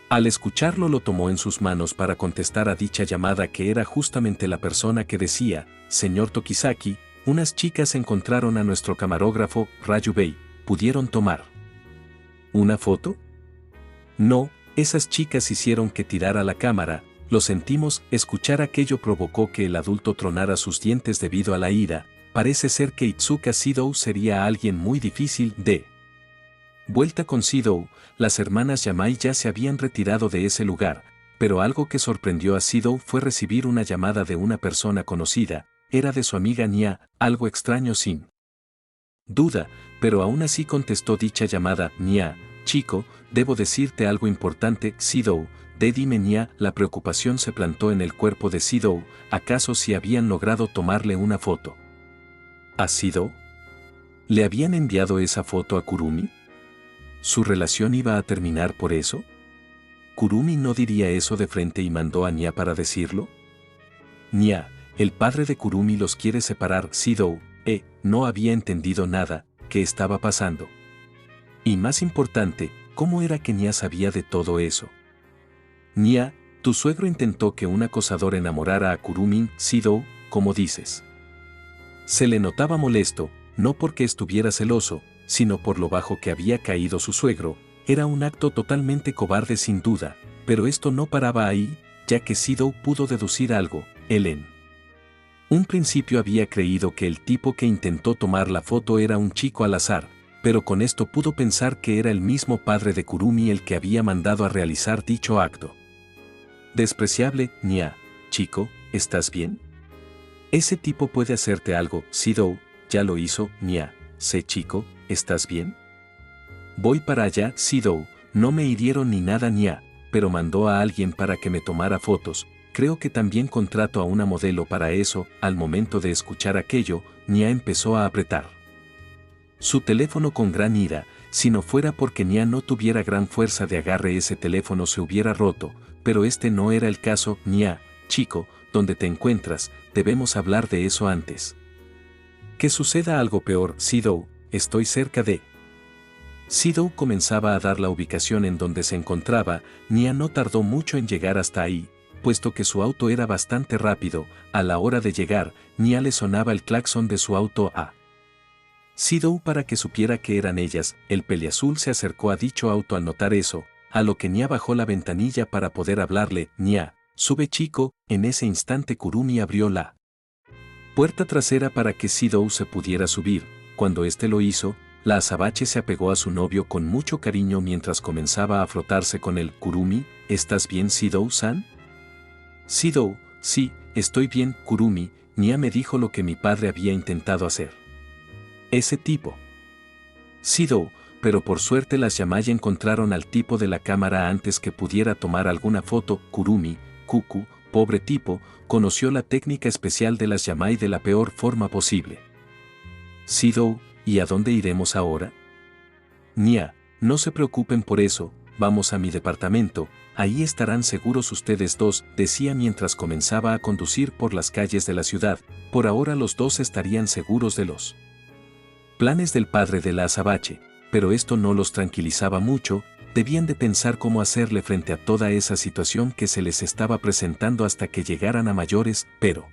Al escucharlo lo tomó en sus manos para contestar a dicha llamada, que era justamente la persona que decía: señor Tokizaki, unas chicas encontraron a nuestro camarógrafo. Ryubei, ¿pudieron tomar una foto? No, esas chicas hicieron que tirara la cámara. Lo sentimos. Escuchar aquello provocó que el adulto tronara sus dientes debido a la ira. Parece ser que Itsuka Sidou sería alguien muy difícil de vuelta con Sidou. Las hermanas Yamai ya se habían retirado de ese lugar, pero algo que sorprendió a Sidou fue recibir una llamada de una persona conocida. Era de su amiga Nya, algo extraño sin duda, pero aún así contestó dicha llamada. Nya, chico, debo decirte algo importante. Sidou, dime Nya. La preocupación se plantó en el cuerpo de Sidou. ¿Acaso si habían logrado tomarle una foto a Sidou? ¿Le habían enviado esa foto a Kurumi? ¿Su relación iba a terminar por eso? ¿Kurumi no diría eso de frente y mandó a Nya para decirlo? Nya, el padre de Kurumi los quiere separar. Sidou, no había entendido nada. ¿Qué estaba pasando? Y más importante, ¿cómo era que Nya sabía de todo eso? Nya, tu suegro intentó que un acosador enamorara a Kurumi. Sidou, ¿cómo dices? Se le notaba molesto, no porque estuviera celoso, sino por lo bajo que había caído su suegro. Era un acto totalmente cobarde sin duda, pero esto no paraba ahí, ya que Sidou pudo deducir algo. Él en un principio había creído que el tipo que intentó tomar la foto era un chico al azar, pero con esto pudo pensar que era el mismo padre de Kurumi el que había mandado a realizar dicho acto. Despreciable. Nya, chico, ¿estás bien? Ese tipo puede hacerte algo. Sidou, ya lo hizo. Nya, sé chico, ¿estás bien? Voy para allá. Sidou, no me hirieron ni nada. Nya, pero mandó a alguien para que me tomara fotos. Creo que también contrato a una modelo para eso. Al momento de escuchar aquello, Nya empezó a apretar su teléfono con gran ira. Si no fuera porque Nya no tuviera gran fuerza de agarre, ese teléfono se hubiera roto, pero este no era el caso. Nya, chico, ¿dónde te encuentras? Debemos hablar de eso antes que suceda algo peor. Sidou, estoy cerca de. Sidou comenzaba a dar la ubicación en donde se encontraba. Nya no tardó mucho en llegar hasta ahí, puesto que su auto era bastante rápido. A la hora de llegar, Nia le sonaba el claxon de su auto a Sidou para que supiera que eran ellas. El peliazul se acercó a dicho auto al notar eso, a lo que Nia bajó la ventanilla para poder hablarle. Nia, sube chico. En ese instante Kurumi abrió la puerta trasera para que Sidou se pudiera subir. Cuando este lo hizo, la azabache se apegó a su novio con mucho cariño mientras comenzaba a frotarse con él. Kurumi, ¿estás bien, Sidou-san? Sidou, sí, estoy bien, Kurumi. Nia me dijo lo que mi padre había intentado hacer. Ese tipo. Sidou, pero por suerte las Yamai encontraron al tipo de la cámara antes que pudiera tomar alguna foto. Kurumi, Kuku, pobre tipo, conoció la técnica especial de las Yamai de la peor forma posible. Sidou, ¿y a dónde iremos ahora? Nia, no se preocupen por eso, vamos a mi departamento, ahí estarán seguros ustedes dos, decía mientras comenzaba a conducir por las calles de la ciudad. Por ahora los dos estarían seguros de los planes del padre de la azabache, pero esto no los tranquilizaba mucho. Debían de pensar cómo hacerle frente a toda esa situación que se les estaba presentando hasta que llegaran a mayores, pero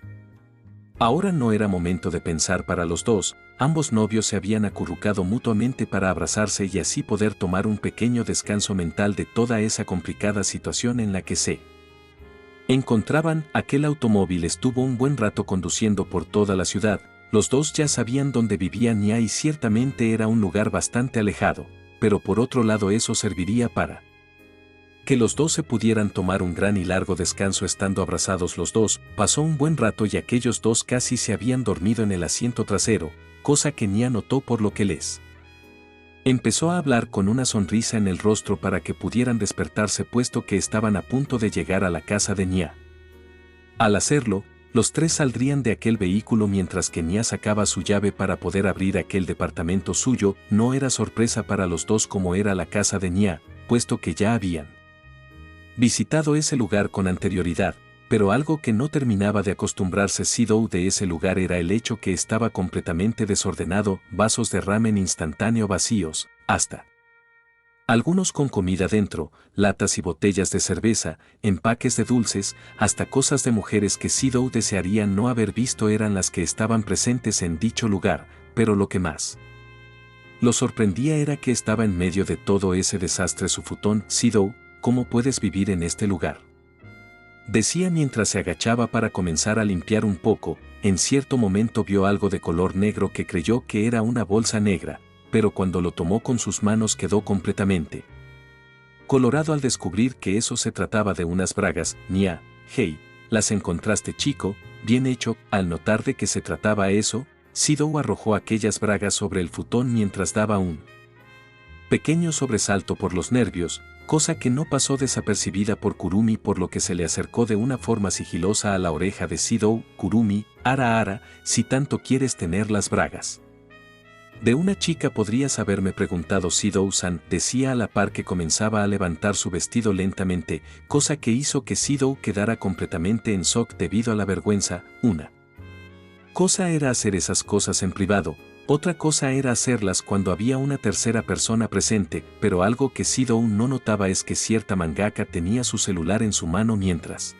ahora no era momento de pensar para los dos. Ambos novios se habían acurrucado mutuamente para abrazarse y así poder tomar un pequeño descanso mental de toda esa complicada situación en la que se encontraban. Aquel automóvil estuvo un buen rato conduciendo por toda la ciudad. Los dos ya sabían dónde vivía Nia y ciertamente era un lugar bastante alejado, pero por otro lado eso serviría para que los dos se pudieran tomar un gran y largo descanso estando abrazados los dos. Pasó un buen rato y aquellos dos casi se habían dormido en el asiento trasero, cosa que Nia notó por lo que les empezó a hablar con una sonrisa en el rostro para que pudieran despertarse puesto que estaban a punto de llegar a la casa de Nia. Al hacerlo, los tres saldrían de aquel vehículo mientras que Nia sacaba su llave para poder abrir aquel departamento suyo. No era sorpresa para los dos como era la casa de Nia, puesto que ya habían visitado ese lugar con anterioridad, pero algo que no terminaba de acostumbrarse Sidou de ese lugar era el hecho que estaba completamente desordenado, vasos de ramen instantáneo vacíos, hasta algunos con comida dentro, latas y botellas de cerveza, empaques de dulces, hasta cosas de mujeres que Sidou desearía no haber visto eran las que estaban presentes en dicho lugar, pero lo que más lo sorprendía era que estaba en medio de todo ese desastre su futón. Sidou, ¿cómo puedes vivir en este lugar?, decía mientras se agachaba para comenzar a limpiar un poco. En cierto momento vio algo de color negro que creyó que era una bolsa negra, pero cuando lo tomó con sus manos quedó completamente colorado al descubrir que eso se trataba de unas bragas. Nia, hey, ¿las encontraste chico? Bien hecho. Al notar de qué se trataba eso, Sidou arrojó aquellas bragas sobre el futón mientras daba un pequeño sobresalto por los nervios, cosa que no pasó desapercibida por Kurumi, por lo que se le acercó de una forma sigilosa a la oreja de Sidou. Kurumi, ara, si tanto quieres tener las bragas de una chica podrías haberme preguntado, Sidou-san, decía a la par que comenzaba a levantar su vestido lentamente, cosa que hizo que Sidou quedara completamente en shock debido a la vergüenza. Una cosa era hacer esas cosas en privado, otra cosa era hacerlas cuando había una tercera persona presente, pero algo que Sidou no notaba es que cierta mangaka tenía su celular en su mano mientras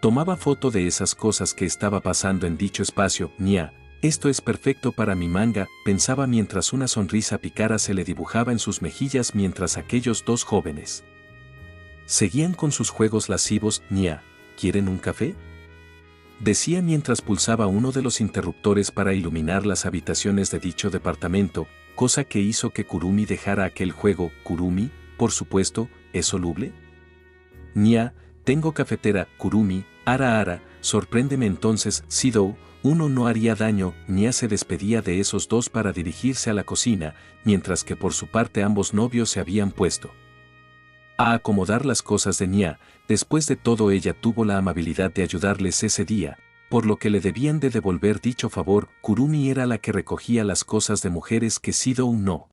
tomaba foto de esas cosas que estaba pasando en dicho espacio. Nia, esto es perfecto para mi manga, pensaba mientras una sonrisa pícara se le dibujaba en sus mejillas mientras aquellos dos jóvenes seguían con sus juegos lascivos. Nia, ¿quieren un café?, decía mientras pulsaba uno de los interruptores para iluminar las habitaciones de dicho departamento, cosa que hizo que Kurumi dejara aquel juego. Kurumi, por supuesto, ¿es soluble? Nia, tengo cafetera. Kurumi, ara, sorpréndeme entonces, Sidou, uno no haría daño. Nia se despedía de esos dos para dirigirse a la cocina, mientras que por su parte ambos novios se habían puesto a acomodar las cosas de Nia. Después de todo ella tuvo la amabilidad de ayudarles ese día, por lo que le debían de devolver dicho favor. Kurumi era la que recogía las cosas de mujeres que Sidou no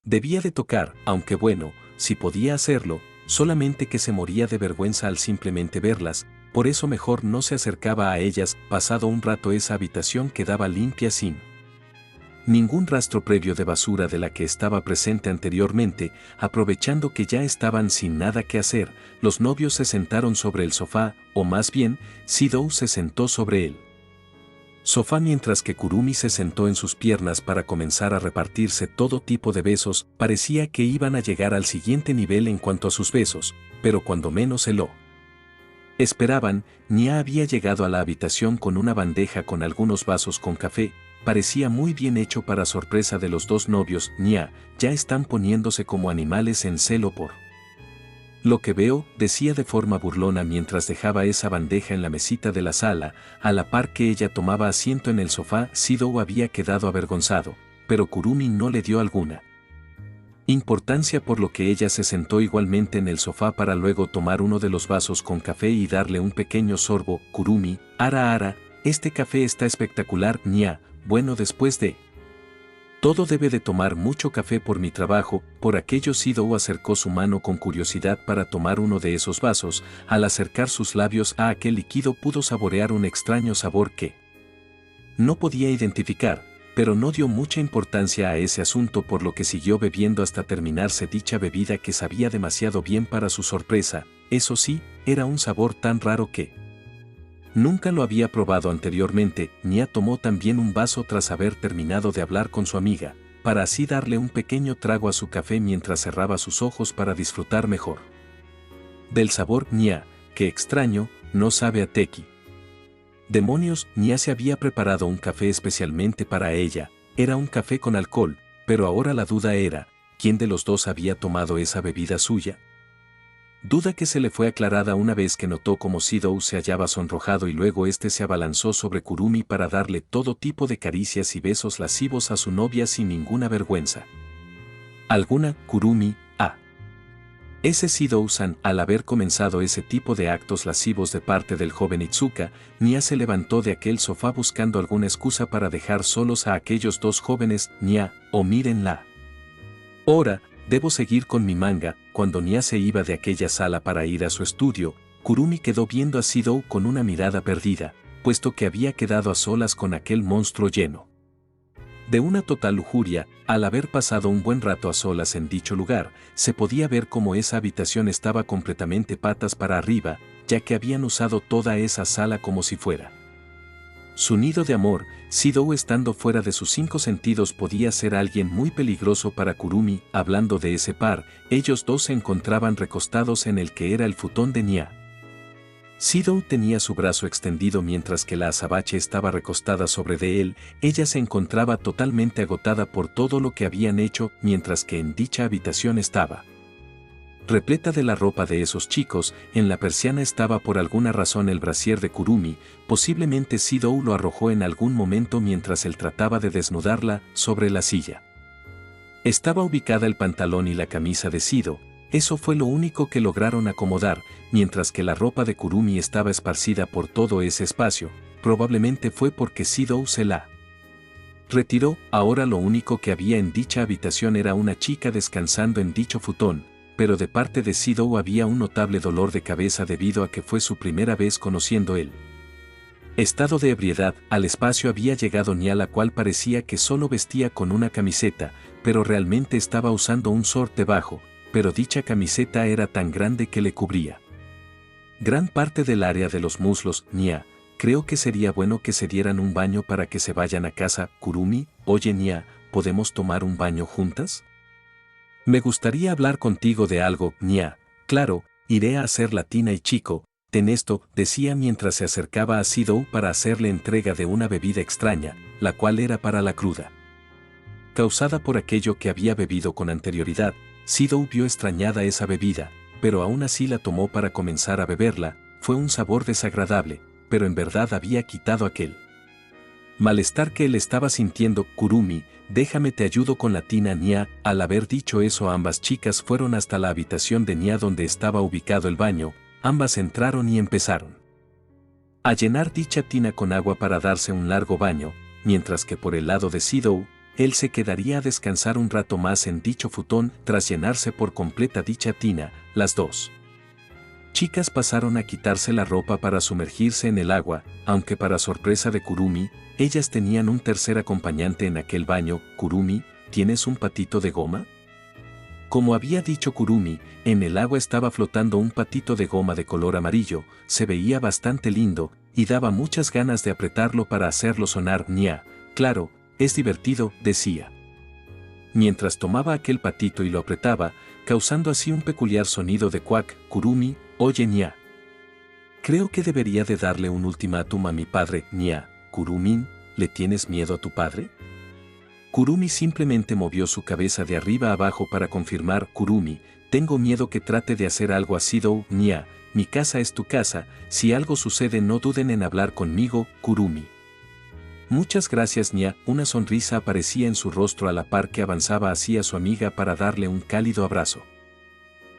debía de tocar, aunque bueno, si podía hacerlo, solamente que se moría de vergüenza al simplemente verlas, por eso mejor no se acercaba a ellas. Pasado un rato esa habitación quedaba limpia sin Ningún rastro previo de basura de la que estaba presente anteriormente. Aprovechando que ya estaban sin nada que hacer, los novios se sentaron sobre el sofá, o más bien, Sidou se sentó sobre él. Sofá mientras que Kurumi se sentó en sus piernas para comenzar a repartirse todo tipo de besos. Parecía que iban a llegar al siguiente nivel en cuanto a sus besos, pero cuando menos se lo esperaban, Nya había llegado a la habitación con una bandeja con algunos vasos con café. Parecía muy bien hecho para sorpresa de los dos novios. Nya, ya están poniéndose como animales en celo por lo que veo, decía de forma burlona mientras dejaba esa bandeja en la mesita de la sala, a la par que ella tomaba asiento en el sofá. Sidou había quedado avergonzado, pero Kurumi no le dio alguna importancia, por lo que ella se sentó igualmente en el sofá para luego tomar uno de los vasos con café y darle un pequeño sorbo. Kurumi, ara, este café está espectacular. Nya, bueno, después de todo debe de tomar mucho café por mi trabajo. Por aquello Sidou acercó su mano con curiosidad para tomar uno de esos vasos. Al acercar sus labios a aquel líquido pudo saborear un extraño sabor que no podía identificar, pero no dio mucha importancia a ese asunto, por lo que siguió bebiendo hasta terminarse dicha bebida que sabía demasiado bien para su sorpresa. Eso sí, era un sabor tan raro que nunca lo había probado anteriormente. Nya tomó también un vaso tras haber terminado de hablar con su amiga, para así darle un pequeño trago a su café mientras cerraba sus ojos para disfrutar mejor del sabor. Nya, qué extraño, no sabe a teki. Demonios, Nya se había preparado un café especialmente para ella. Era un café con alcohol, pero ahora la duda era, ¿quién de los dos había tomado esa bebida suya? Duda que se le fue aclarada una vez que notó cómo Sidou se hallaba sonrojado y luego este se abalanzó sobre Kurumi para darle todo tipo de caricias y besos lascivos a su novia sin ninguna vergüenza alguna. Kurumi, ese Sidou-san. Al haber comenzado ese tipo de actos lascivos de parte del joven Itsuka, Nya se levantó de aquel sofá buscando alguna excusa para dejar solos a aquellos dos jóvenes. Nya, mírenla. Ahora, debo seguir con mi manga. Cuando Nya se iba de aquella sala para ir a su estudio, Kurumi quedó viendo a Sidou con una mirada perdida, puesto que había quedado a solas con aquel monstruo lleno de una total lujuria. Al haber pasado un buen rato a solas en dicho lugar, se podía ver cómo esa habitación estaba completamente patas para arriba, ya que habían usado toda esa sala como si fuera su nido de amor. Sidou, estando fuera de sus 5 sentidos, podía ser alguien muy peligroso para Kurumi. Hablando de ese par, ellos dos se encontraban recostados en el que era el futón de Nya. Sidou tenía su brazo extendido mientras que la azabache estaba recostada sobre de él. Ella se encontraba totalmente agotada por todo lo que habían hecho, mientras que en dicha habitación estaba repleta de la ropa de esos chicos. En la persiana estaba por alguna razón el brasier de Kurumi. Posiblemente Sidou lo arrojó en algún momento mientras él trataba de desnudarla. Sobre la silla estaba ubicada el pantalón y la camisa de Sidou. Eso fue lo único que lograron acomodar, mientras que la ropa de Kurumi estaba esparcida por todo ese espacio. Probablemente fue porque Sidou se la retiró. Ahora lo único que había en dicha habitación era una chica descansando en dicho futón, pero de parte de Sidou había un notable dolor de cabeza debido a que fue su primera vez conociendo él estado de ebriedad. Al espacio había llegado Nya, la cual parecía que solo vestía con una camiseta, pero realmente estaba usando un short debajo. Pero dicha camiseta era tan grande que le cubría gran parte del área de los muslos. Nya, creo que sería bueno que se dieran un baño para que se vayan a casa. Kurumi, oye Nya, ¿podemos tomar un baño juntas? Me gustaría hablar contigo de algo. Nya, claro, iré a hacer la tina y chico, ten esto, decía mientras se acercaba a Sidou para hacerle entrega de una bebida extraña, la cual era para la cruda causada por aquello que había bebido con anterioridad. Sidou vio extrañada esa bebida, pero aún así la tomó para comenzar a beberla. Fue un sabor desagradable, pero en verdad había quitado aquel malestar que él estaba sintiendo. Kurumi, déjame te ayudo con la tina. Nya, al haber dicho eso ambas chicas fueron hasta la habitación de Nya donde estaba ubicado el baño. Ambas entraron y empezaron a llenar dicha tina con agua para darse un largo baño, mientras que por el lado de Sidou, él se quedaría a descansar un rato más en dicho futón. Tras llenarse por completa dicha tina, las dos Chicas pasaron a quitarse la ropa para sumergirse en el agua, aunque para sorpresa de Kurumi, ellas tenían un tercer acompañante en aquel baño. Kurumi, ¿tienes un patito de goma? Como había dicho Kurumi, en el agua estaba flotando un patito de goma de color amarillo, se veía bastante lindo, y daba muchas ganas de apretarlo para hacerlo sonar. Nya, claro, es divertido, decía. Mientras tomaba aquel patito y lo apretaba, causando así un peculiar sonido de cuac. Kurumi, oye Nya. Creo que debería de darle un ultimátum a mi padre. Nya, Kurumin, ¿le tienes miedo a tu padre? Kurumi simplemente movió su cabeza de arriba a abajo para confirmar. Kurumi, tengo miedo que trate de hacer algo así. Nya, mi casa es tu casa, si algo sucede no duden en hablar conmigo. Kurumi. Muchas gracias Nya. Una sonrisa aparecía en su rostro a la par que avanzaba hacia su amiga para darle un cálido abrazo.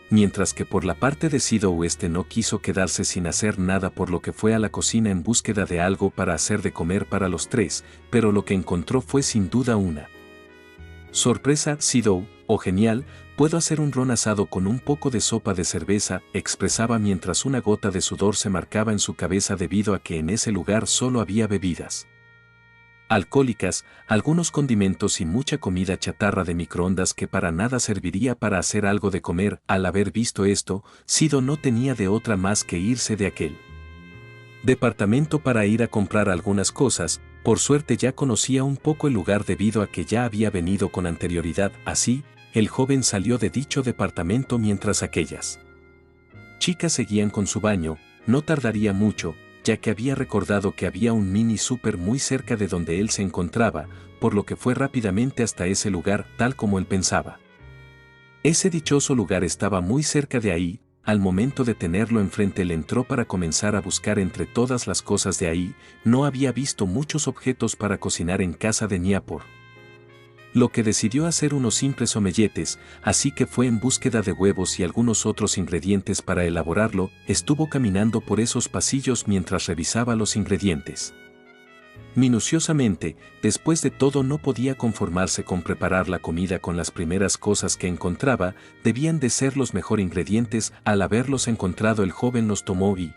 Mientras que por la parte de Sidou no quiso quedarse sin hacer nada, por lo que fue a la cocina en búsqueda de algo para hacer de comer para los tres, pero lo que encontró fue sin duda una sorpresa. Sidou, oh genial, puedo hacer un ron asado con un poco de sopa de cerveza, expresaba mientras una gota de sudor se marcaba en su cabeza debido a que en ese lugar solo había bebidas alcohólicas, algunos condimentos y mucha comida chatarra de microondas que para nada serviría para hacer algo de comer. Al haber visto esto, Sidou no tenía de otra más que irse de aquel departamento para ir a comprar algunas cosas. Por suerte ya conocía un poco el lugar debido a que ya había venido con anterioridad. Así, el joven salió de dicho departamento mientras aquellas chicas seguían con su baño. No tardaría mucho, ya que había recordado que había un mini súper muy cerca de donde él se encontraba, por lo que fue rápidamente hasta ese lugar tal como él pensaba. Ese dichoso lugar estaba muy cerca de ahí. Al momento de tenerlo enfrente él entró para comenzar a buscar entre todas las cosas de ahí. No había visto muchos objetos para cocinar en casa de Nya, por lo que decidió hacer unos simples omelletes, así que fue en búsqueda de huevos y algunos otros ingredientes para elaborarlo. Estuvo caminando por esos pasillos mientras revisaba los ingredientes minuciosamente. Después de todo no podía conformarse con preparar la comida con las primeras cosas que encontraba, debían de ser los mejores ingredientes. Al haberlos encontrado el joven los tomó y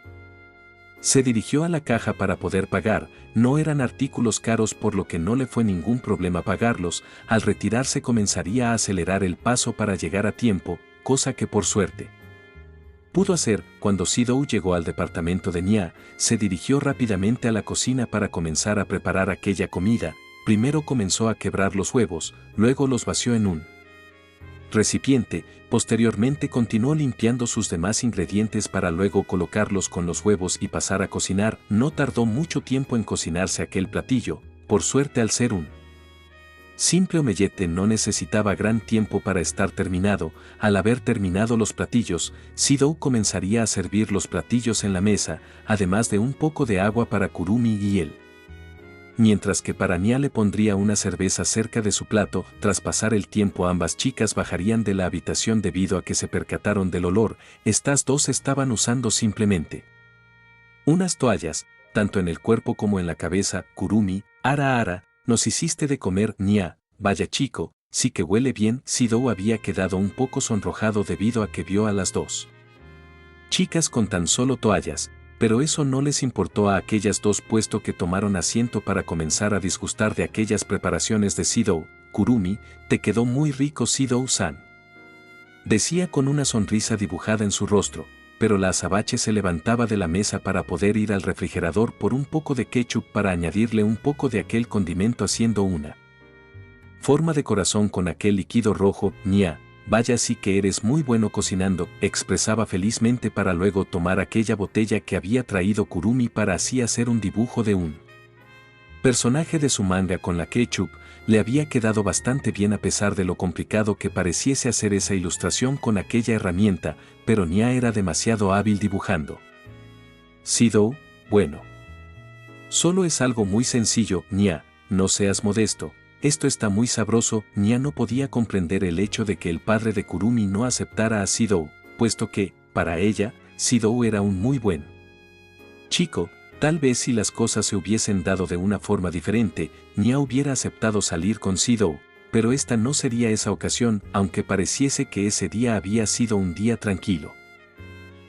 se dirigió a la caja para poder pagar. No eran artículos caros, por lo que no le fue ningún problema pagarlos. Al retirarse comenzaría a acelerar el paso para llegar a tiempo, cosa que por suerte pudo hacer. Cuando Sidou llegó al departamento de Nya, se dirigió rápidamente a la cocina para comenzar a preparar aquella comida. Primero comenzó a quebrar los huevos, luego los vació en un recipiente, posteriormente continuó limpiando sus demás ingredientes para luego colocarlos con los huevos y pasar a cocinar. No tardó mucho tiempo en cocinarse aquel platillo. Por suerte, al ser un simple omelette no necesitaba gran tiempo para estar terminado. Al haber terminado los platillos, Sidou comenzaría a servir los platillos en la mesa, además de un poco de agua para Kurumi y él. Mientras que para Nya le pondría una cerveza cerca de su plato. Tras pasar el tiempo ambas chicas bajarían de la habitación debido a que se percataron del olor. Estas dos estaban usando simplemente unas toallas, tanto en el cuerpo como en la cabeza. Kurumi, ara, nos hiciste de comer. Nya, vaya chico, sí que huele bien. Sidou había quedado un poco sonrojado debido a que vio a las dos chicas con tan solo toallas, pero eso no les importó a aquellas dos, puesto que tomaron asiento para comenzar a disgustar de aquellas preparaciones de Sidou. Kurumi, te quedó muy rico Sidou-san, decía con una sonrisa dibujada en su rostro, pero la azabache se levantaba de la mesa para poder ir al refrigerador por un poco de ketchup para añadirle un poco de aquel condimento haciendo una forma de corazón con aquel líquido rojo. Nya, vaya, sí que eres muy bueno cocinando, expresaba felizmente para luego tomar aquella botella que había traído Kurumi para así hacer un dibujo de un personaje de su manga con la ketchup. Le había quedado bastante bien a pesar de lo complicado que pareciese hacer esa ilustración con aquella herramienta, pero Nya era demasiado hábil dibujando. Sidou, bueno, solo es algo muy sencillo. Nya, no seas modesto, esto está muy sabroso. Nya no podía comprender el hecho de que el padre de Kurumi no aceptara a Sidou, puesto que, para ella, Sidou era un muy buen chico. Tal vez si las cosas se hubiesen dado de una forma diferente, Nya hubiera aceptado salir con Sidou, pero esta no sería esa ocasión, aunque pareciese que ese día había sido un día tranquilo.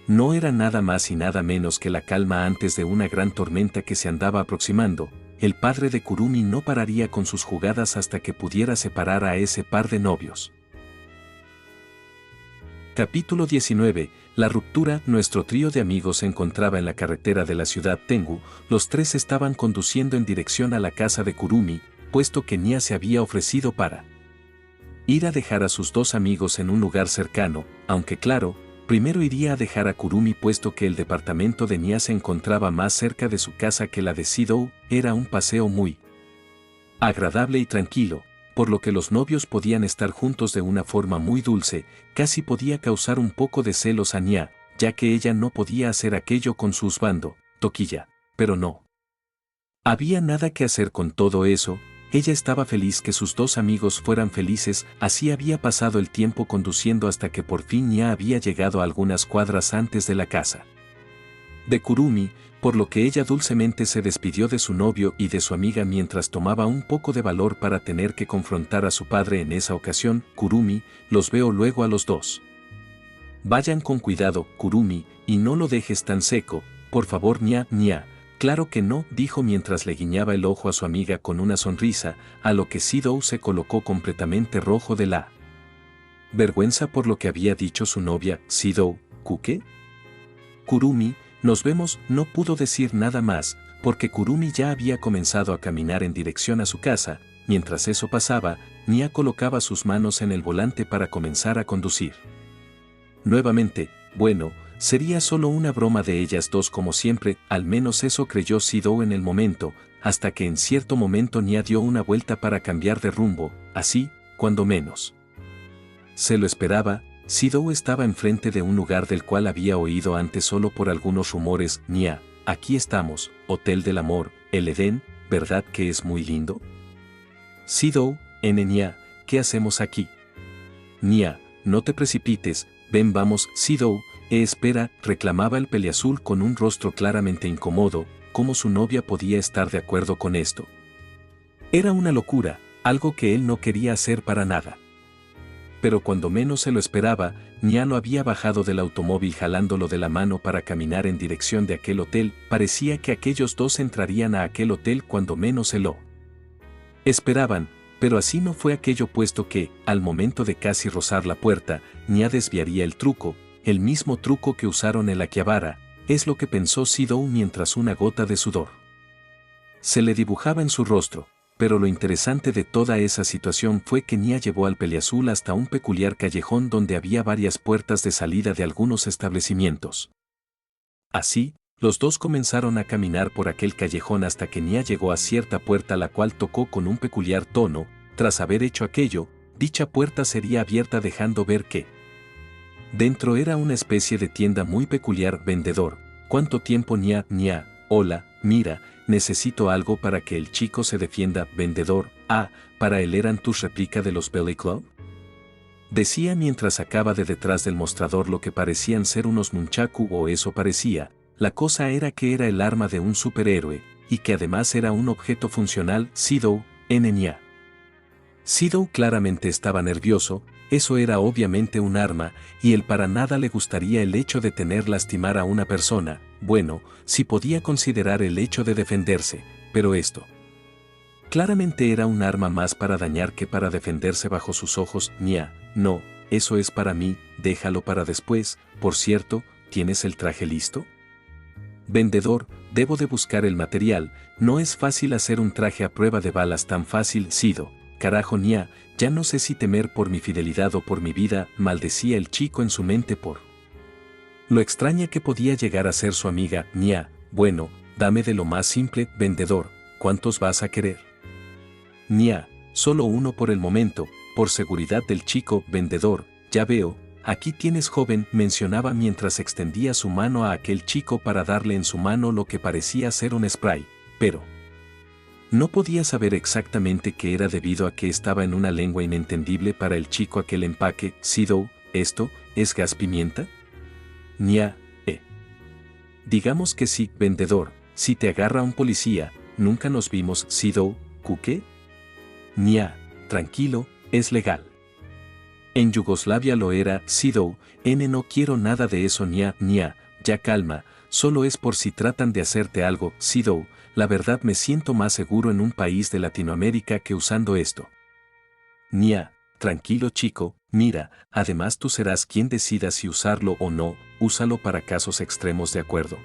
No era nada más y nada menos que la calma antes de una gran tormenta que se andaba aproximando. El padre de Kurumi no pararía con sus jugadas hasta que pudiera separar a ese par de novios. Capítulo 19. La ruptura. Nuestro trío de amigos se encontraba en la carretera de la ciudad Tengu. Los tres estaban conduciendo en dirección a la casa de Kurumi, puesto que Nya se había ofrecido para ir a dejar a sus dos amigos en un lugar cercano, aunque claro, primero iría a dejar a Kurumi puesto que el departamento de Nya se encontraba más cerca de su casa que la de Sidou. Era un paseo muy agradable y tranquilo, por lo que los novios podían estar juntos de una forma muy dulce. Casi podía causar un poco de celos a Nya, ya que ella no podía hacer aquello con su husbando, Tokiya, pero no había nada que hacer con todo eso. Ella estaba feliz que sus dos amigos fueran felices. Así había pasado el tiempo conduciendo hasta que por fin Nya había llegado a algunas cuadras antes de la casa de Kurumi, por lo que ella dulcemente se despidió de su novio y de su amiga mientras tomaba un poco de valor para tener que confrontar a su padre en esa ocasión. Kurumi, los veo luego a los dos. Vayan con cuidado, Kurumi, y no lo dejes tan seco, por favor. Nya. Claro que no, dijo mientras le guiñaba el ojo a su amiga con una sonrisa, a lo que Sidou se colocó completamente rojo de la vergüenza por lo que había dicho su novia. Sidou, ¿Kuke? Kurumi, nos vemos. No pudo decir nada más, porque Kurumi ya había comenzado a caminar en dirección a su casa. Mientras eso pasaba, Nya colocaba sus manos en el volante para comenzar a conducir. Nuevamente, bueno, sería solo una broma de ellas dos como siempre, al menos eso creyó Sidou en el momento, hasta que en cierto momento Nya dio una vuelta para cambiar de rumbo. Así, cuando menos se lo esperaba, Sidou estaba enfrente de un lugar del cual había oído antes solo por algunos rumores. Nya, aquí estamos, Hotel del Amor, el Edén, ¿verdad que es muy lindo? Sidou, Nya, ¿qué hacemos aquí? Nya, no te precipites, ven vamos. Sidou, espera, reclamaba el peliazul con un rostro claramente incómodo. ¿Cómo su novia podía estar de acuerdo con esto? Era una locura, algo que él no quería hacer para nada. Pero cuando menos se lo esperaba, Nya lo había bajado del automóvil jalándolo de la mano para caminar en dirección de aquel hotel. Parecía que aquellos dos entrarían a aquel hotel cuando menos se lo esperaban, pero así no fue aquello puesto que, al momento de casi rozar la puerta, Nya desviaría el truco, el mismo truco que usaron en Akihabara, es lo que pensó Sidou mientras una gota de sudor se le dibujaba en su rostro. Pero lo interesante de toda esa situación fue que Nya llevó al peliazul hasta un peculiar callejón donde había varias puertas de salida de algunos establecimientos. Así, los dos comenzaron a caminar por aquel callejón hasta que Nya llegó a cierta puerta la cual tocó con un peculiar tono. Tras haber hecho aquello, dicha puerta sería abierta dejando ver que dentro era una especie de tienda muy peculiar. Vendedor, ¿cuánto tiempo? Nya, hola, mira, necesito algo para que el chico se defienda. Vendedor, para él eran tus réplica de los Belly Club. Decía mientras sacaba de detrás del mostrador lo que parecían ser unos nunchaku, o eso parecía. La cosa era que era el arma de un superhéroe, y que además era un objeto funcional. Sidou, Nya. Sidou claramente estaba nervioso. Eso era obviamente un arma, y él para nada le gustaría el hecho de tener lastimar a una persona. Bueno, sí podía considerar el hecho de defenderse, pero esto claramente era un arma más para dañar que para defenderse bajo sus ojos. Nya, no, eso es para mí, déjalo para después. Por cierto, ¿tienes el traje listo? Vendedor, debo de buscar el material, no es fácil hacer un traje a prueba de balas tan fácil. Sidou, carajo. Nya, ya no sé si temer por mi fidelidad o por mi vida, maldecía el chico en su mente por lo extraña que podía llegar a ser su amiga. Nya, bueno, dame de lo más simple. Vendedor, ¿cuántos vas a querer? Nya, solo uno por el momento, por seguridad del chico. Vendedor, ya veo, aquí tienes joven, mencionaba mientras extendía su mano a aquel chico para darle en su mano lo que parecía ser un spray, pero no podía saber exactamente qué era debido a que estaba en una lengua inentendible para el chico aquel empaque. Sidou, ¿esto es gas pimienta? Nya, digamos que sí. Vendedor, si te agarra un policía, nunca nos vimos. Sidou, ¿Kuke? Nya, tranquilo, es legal. En Yugoslavia lo era, Sidou, no quiero nada de eso Nia, ya calma, solo es por si tratan de hacerte algo, Sidou, la verdad me siento más seguro en un país de Latinoamérica que usando esto. Nia, tranquilo chico, mira, además tú serás quien decida si usarlo o no, úsalo para casos extremos de acuerdo.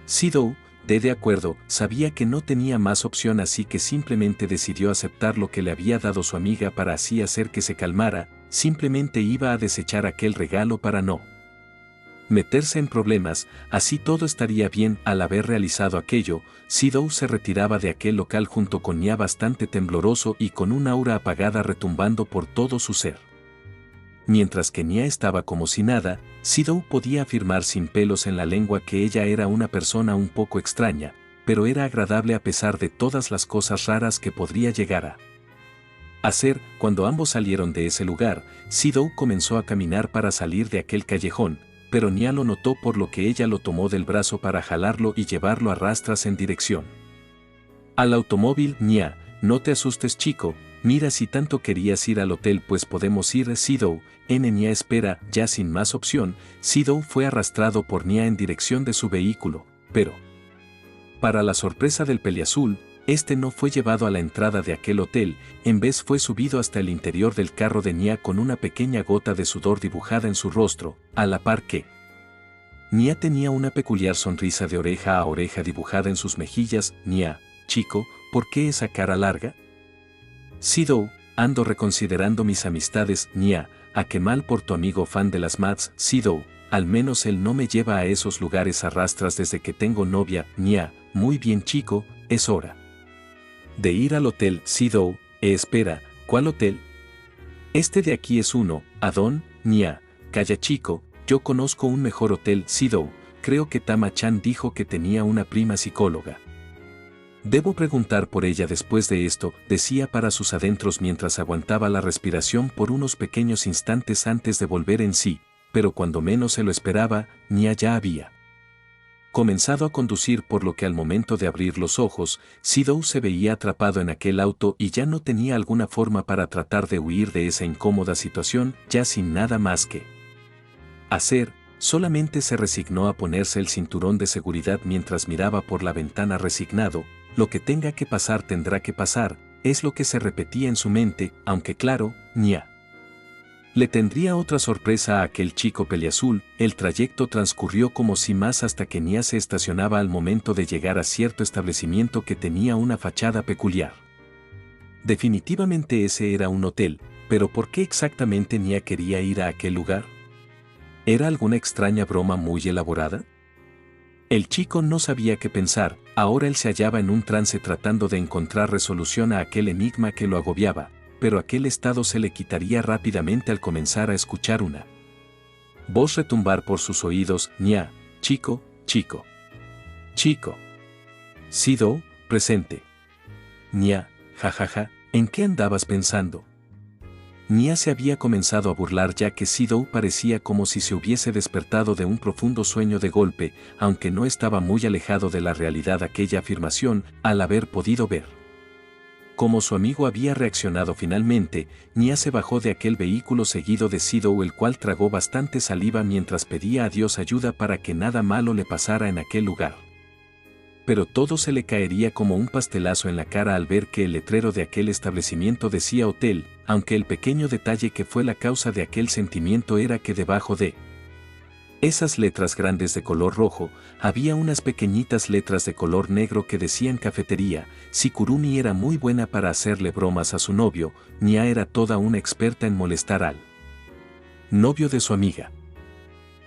Sidou, de acuerdo, sabía que no tenía más opción así que simplemente decidió aceptar lo que le había dado su amiga para así hacer que se calmara, simplemente iba a desechar aquel regalo para no meterse en problemas, así todo estaría bien. Al haber realizado aquello, Sidou se retiraba de aquel local junto con Nia bastante tembloroso y con un aura apagada retumbando por todo su ser. Mientras que Nia estaba como si nada, Sidou podía afirmar sin pelos en la lengua que ella era una persona un poco extraña, pero era agradable a pesar de todas las cosas raras que podría llegar a hacer. Cuando ambos salieron de ese lugar, Sidou comenzó a caminar para salir de aquel callejón, pero Nia lo notó por lo que ella lo tomó del brazo para jalarlo y llevarlo a rastras en dirección al automóvil. Nia, no te asustes chico, mira si tanto querías ir al hotel pues podemos ir. Sidou, Nia espera, ya sin más opción, Sidou fue arrastrado por Nia en dirección de su vehículo, pero para la sorpresa del peliazul, este no fue llevado a la entrada de aquel hotel, en vez fue subido hasta el interior del carro de Nia con una pequeña gota de sudor dibujada en su rostro, a la par que Nia tenía una peculiar sonrisa de oreja a oreja dibujada en sus mejillas. Nia, chico, ¿por qué esa cara larga? Sidou, ando reconsiderando mis amistades. Nia, a qué mal por tu amigo fan de las maths. Sidou, al menos él no me lleva a esos lugares a rastras desde que tengo novia. Nia, muy bien chico, es hora de ir al hotel. Sidou, espera, ¿cuál hotel? Este de aquí es uno, Adón. Nia, calla chico, yo conozco un mejor hotel. Sidou, creo que Tama-chan dijo que tenía una prima psicóloga. Debo preguntar por ella después de esto, decía para sus adentros mientras aguantaba la respiración por unos pequeños instantes antes de volver en sí, pero cuando menos se lo esperaba, Nia ya había comenzado a conducir por lo que al momento de abrir los ojos, Sidou se veía atrapado en aquel auto y ya no tenía alguna forma para tratar de huir de esa incómoda situación, ya sin nada más que hacer, solamente se resignó a ponerse el cinturón de seguridad mientras miraba por la ventana resignado, lo que tenga que pasar tendrá que pasar, es lo que se repetía en su mente, aunque claro, Nia le tendría otra sorpresa a aquel chico peliazul. El trayecto transcurrió como si más hasta que Nia se estacionaba al momento de llegar a cierto establecimiento que tenía una fachada peculiar. Definitivamente ese era un hotel, pero ¿por qué exactamente Nia quería ir a aquel lugar? ¿Era alguna extraña broma muy elaborada? El chico no sabía qué pensar, ahora él se hallaba en un trance tratando de encontrar resolución a aquel enigma que lo agobiaba, pero aquel estado se le quitaría rápidamente al comenzar a escuchar una voz retumbar por sus oídos. Nia, chico, chico, chico. Sidou, presente. Nia, jajaja, ¿en qué andabas pensando? Nia se había comenzado a burlar ya que Sidou parecía como si se hubiese despertado de un profundo sueño de golpe, aunque no estaba muy alejado de la realidad aquella afirmación, al haber podido ver como su amigo había reaccionado finalmente. Nia se bajó de aquel vehículo seguido de Sidou, el cual tragó bastante saliva mientras pedía a Dios ayuda para que nada malo le pasara en aquel lugar. Pero todo se le caería como un pastelazo en la cara al ver que el letrero de aquel establecimiento decía hotel, aunque el pequeño detalle que fue la causa de aquel sentimiento era que debajo de esas letras grandes de color rojo, había unas pequeñitas letras de color negro que decían cafetería. Si Kurumi era muy buena para hacerle bromas a su novio, Nia era toda una experta en molestar al novio de su amiga.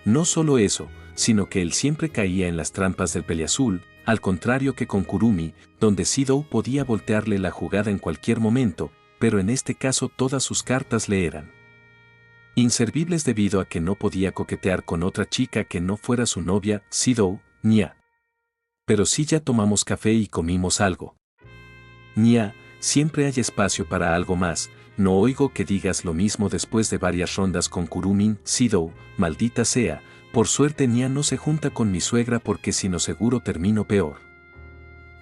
No solo eso, sino que él siempre caía en las trampas del peliazul, al contrario que con Kurumi, donde Sidou podía voltearle la jugada en cualquier momento, pero en este caso todas sus cartas le eran inservibles debido a que no podía coquetear con otra chica que no fuera su novia. Sidou, Nia. Pero sí, ya tomamos café y comimos algo. Nia, siempre hay espacio para algo más, no oigo que digas lo mismo después de varias rondas con Kurumin. Sidou, maldita sea, por suerte Nia no se junta con mi suegra porque si no seguro termino peor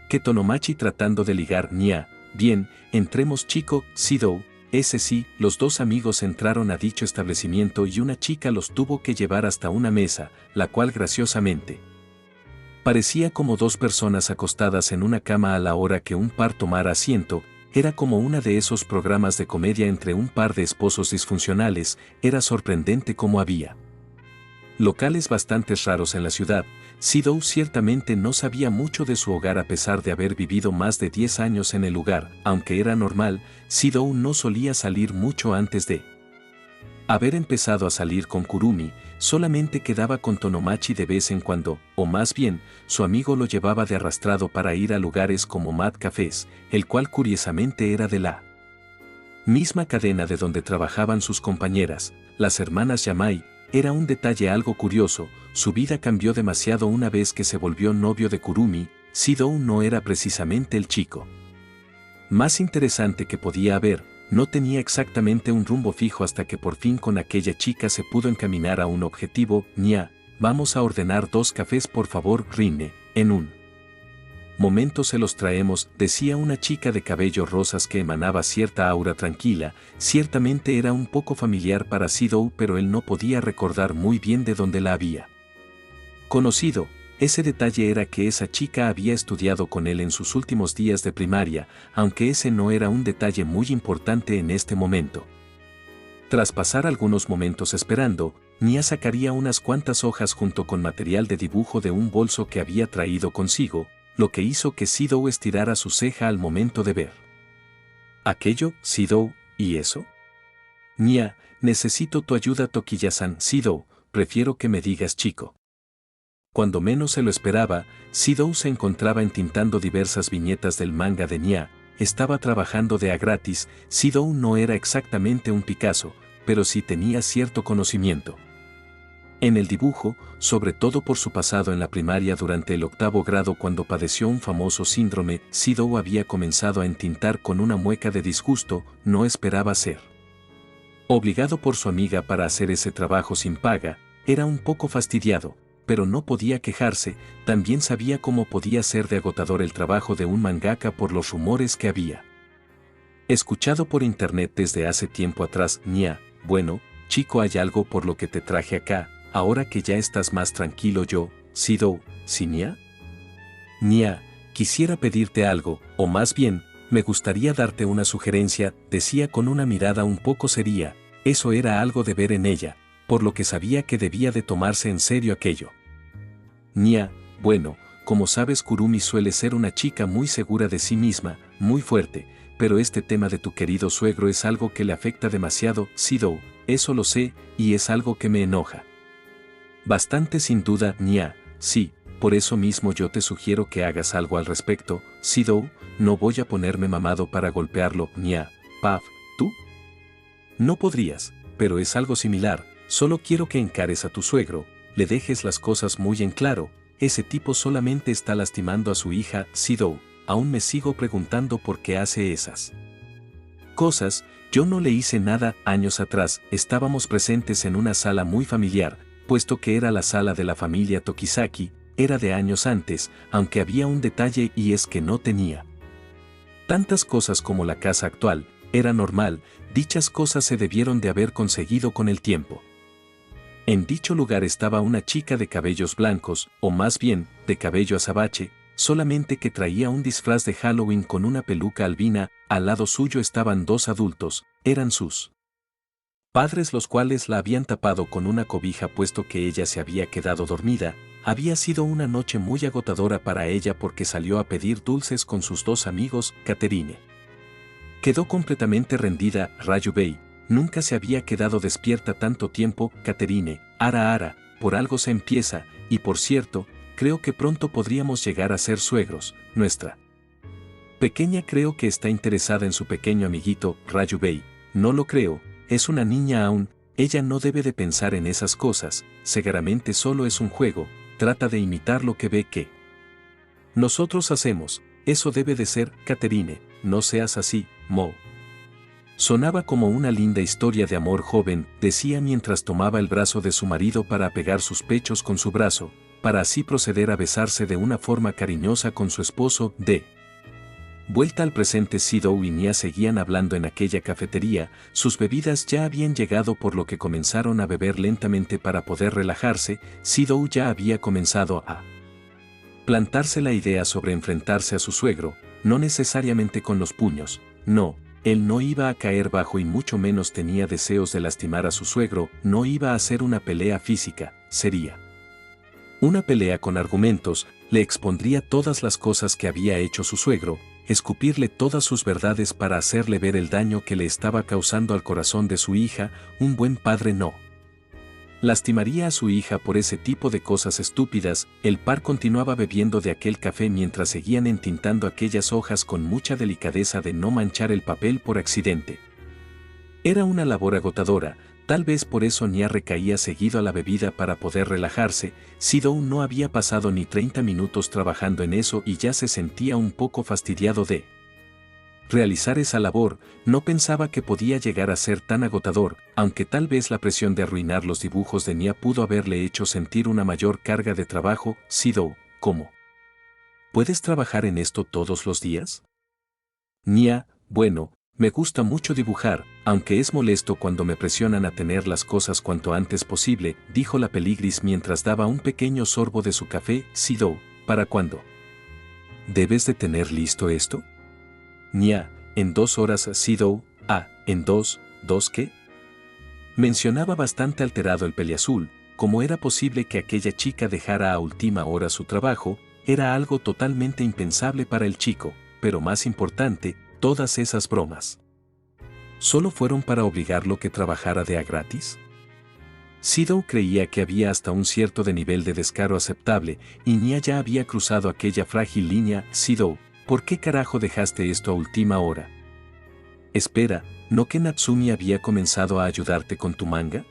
que Tonomachi tratando de ligar. Nia, bien, entremos chico. Sidou, ese sí, los dos amigos entraron a dicho establecimiento y una chica los tuvo que llevar hasta una mesa, la cual graciosamente parecía como dos personas acostadas en una cama a la hora que un par tomara asiento. Era como una de esos programas de comedia entre un par de esposos disfuncionales. Era sorprendente cómo había locales bastante raros en la ciudad. Sido ciertamente no sabía mucho de su hogar a pesar de haber vivido más de 10 años en el lugar. Aunque era normal, Sido no solía salir mucho antes de haber empezado a salir con Kurumi. Solamente quedaba con Tonomachi de vez en cuando, o más bien, su amigo lo llevaba de arrastrado para ir a lugares como Mad Cafés, el cual curiosamente era de la misma cadena de donde trabajaban sus compañeras, las hermanas Yamai. Era un detalle algo curioso, su vida cambió demasiado una vez que se volvió novio de Kurumi. Sido no era precisamente el chico más interesante que podía haber, no tenía exactamente un rumbo fijo hasta que por fin con aquella chica se pudo encaminar a un objetivo. Nia, vamos a ordenar 2 cafés por favor, Rinne, en un momento se los traemos, decía una chica de cabello rosas que emanaba cierta aura tranquila. Ciertamente era un poco familiar para Sido, pero él no podía recordar muy bien de dónde la había conocido. Ese detalle era que esa chica había estudiado con él en sus últimos días de primaria, aunque ese no era un detalle muy importante en este momento. Tras pasar algunos momentos esperando, Nia sacaría unas cuantas hojas junto con material de dibujo de un bolso que había traído consigo, lo que hizo que Sido estirara su ceja al momento de ver aquello. Sido, ¿y eso? Nia, necesito tu ayuda, Tokiya-san. Sido, prefiero que me digas chico. Cuando menos se lo esperaba, Sido se encontraba entintando diversas viñetas del manga de Nia. Estaba trabajando de a gratis. Sido no era exactamente un Picasso, pero sí tenía cierto conocimiento en el dibujo, sobre todo por su pasado en la primaria durante el 8º grado cuando padeció un famoso síndrome. Sido había comenzado a entintar con una mueca de disgusto. No esperaba ser obligado por su amiga para hacer ese trabajo sin paga. Era un poco fastidiado, pero no podía quejarse. También sabía cómo podía ser de agotador el trabajo de un mangaka por los rumores que había escuchado por internet desde hace tiempo atrás. Nia, bueno, chico, hay algo por lo que te traje acá, ahora que ya estás más tranquilo. Yo, Sido, ¿sí, Nia? Nia, quisiera pedirte algo, o más bien, me gustaría darte una sugerencia, decía con una mirada un poco seria. Eso era algo de ver en ella, por lo que sabía que debía de tomarse en serio aquello. Nia, bueno, como sabes, Kurumi suele ser una chica muy segura de sí misma, muy fuerte, pero este tema de tu querido suegro es algo que le afecta demasiado. Sido, eso lo sé, y es algo que me enoja bastante sin duda. Nia, sí, por eso mismo yo te sugiero que hagas algo al respecto. Sido, no voy a ponerme mamado para golpearlo. Nia, Pav, ¿tú? No podrías, pero es algo similar. Solo quiero que encares a tu suegro, le dejes las cosas muy en claro. Ese tipo solamente está lastimando a su hija. Sido, aún me sigo preguntando por qué hace esas cosas. Yo no le hice nada. Años atrás, estábamos presentes en una sala muy familiar, puesto que era la sala de la familia Tokizaki. Era de años antes, aunque había un detalle, y es que no tenía tantas cosas como la casa actual. Era normal, dichas cosas se debieron de haber conseguido con el tiempo. En dicho lugar estaba una chica de cabellos blancos, o más bien, de cabello azabache, solamente que traía un disfraz de Halloween con una peluca albina. Al lado suyo estaban 2 adultos, eran sus padres, los cuales la habían tapado con una cobija puesto que ella se había quedado dormida. Había sido una noche muy agotadora para ella porque salió a pedir dulces con sus 2 amigos. Caterine quedó completamente rendida. Ryubei nunca se había quedado despierta tanto tiempo. Caterine, ara, por algo se empieza, y por cierto, creo que pronto podríamos llegar a ser suegros. Nuestra pequeña creo que está interesada en su pequeño amiguito. Ryubei, no lo creo, es una niña aún, ella no debe de pensar en esas cosas, seguramente solo es un juego, trata de imitar lo que ve que nosotros hacemos, eso debe de ser. Caterine, no seas así, Mo. Sonaba como una linda historia de amor joven, decía mientras tomaba el brazo de su marido para pegar sus pechos con su brazo, para así proceder a besarse de una forma cariñosa con su esposo. Vuelta al presente, Sidou y Nia seguían hablando en aquella cafetería, sus bebidas ya habían llegado por lo que comenzaron a beber lentamente para poder relajarse. Sidou ya había comenzado a plantarse la idea sobre enfrentarse a su suegro, no necesariamente con los puños, no, él no iba a caer bajo y mucho menos tenía deseos de lastimar a su suegro, no iba a ser una pelea física, sería una pelea con argumentos, le expondría todas las cosas que había hecho su suegro, escupirle todas sus verdades para hacerle ver el daño que le estaba causando al corazón de su hija. Un buen padre no lastimaría a su hija por ese tipo de cosas estúpidas. El par continuaba bebiendo de aquel café mientras seguían entintando aquellas hojas con mucha delicadeza de no manchar el papel por accidente. Era una labor agotadora, tal vez por eso Nia recaía seguido a la bebida para poder relajarse. Sidou no había pasado ni 30 minutos trabajando en eso y ya se sentía un poco fastidiado de realizar esa labor. No pensaba que podía llegar a ser tan agotador, aunque tal vez la presión de arruinar los dibujos de Nia pudo haberle hecho sentir una mayor carga de trabajo. Sidou, ¿cómo puedes trabajar en esto todos los días? Nia, bueno, me gusta mucho dibujar, aunque es molesto cuando me presionan a tener las cosas cuanto antes posible, dijo la Peligris mientras daba un pequeño sorbo de su café. Sidou, ¿para cuándo debes de tener listo esto? Nia, en 2 horas. Sidou, ¿en dos qué? Mencionaba bastante alterado el peliazul. ¿Cómo era posible que aquella chica dejara a última hora su trabajo? Era algo totalmente impensable para el chico, pero más importante, todas esas bromas ¿solo fueron para obligarlo que trabajara de a gratis? Sidou creía que había hasta un cierto de nivel de descaro aceptable, y Nia ya había cruzado aquella frágil línea. Sidou, ¿por qué carajo dejaste esto a última hora? Espera, ¿no que Natsumi había comenzado a ayudarte con tu manga?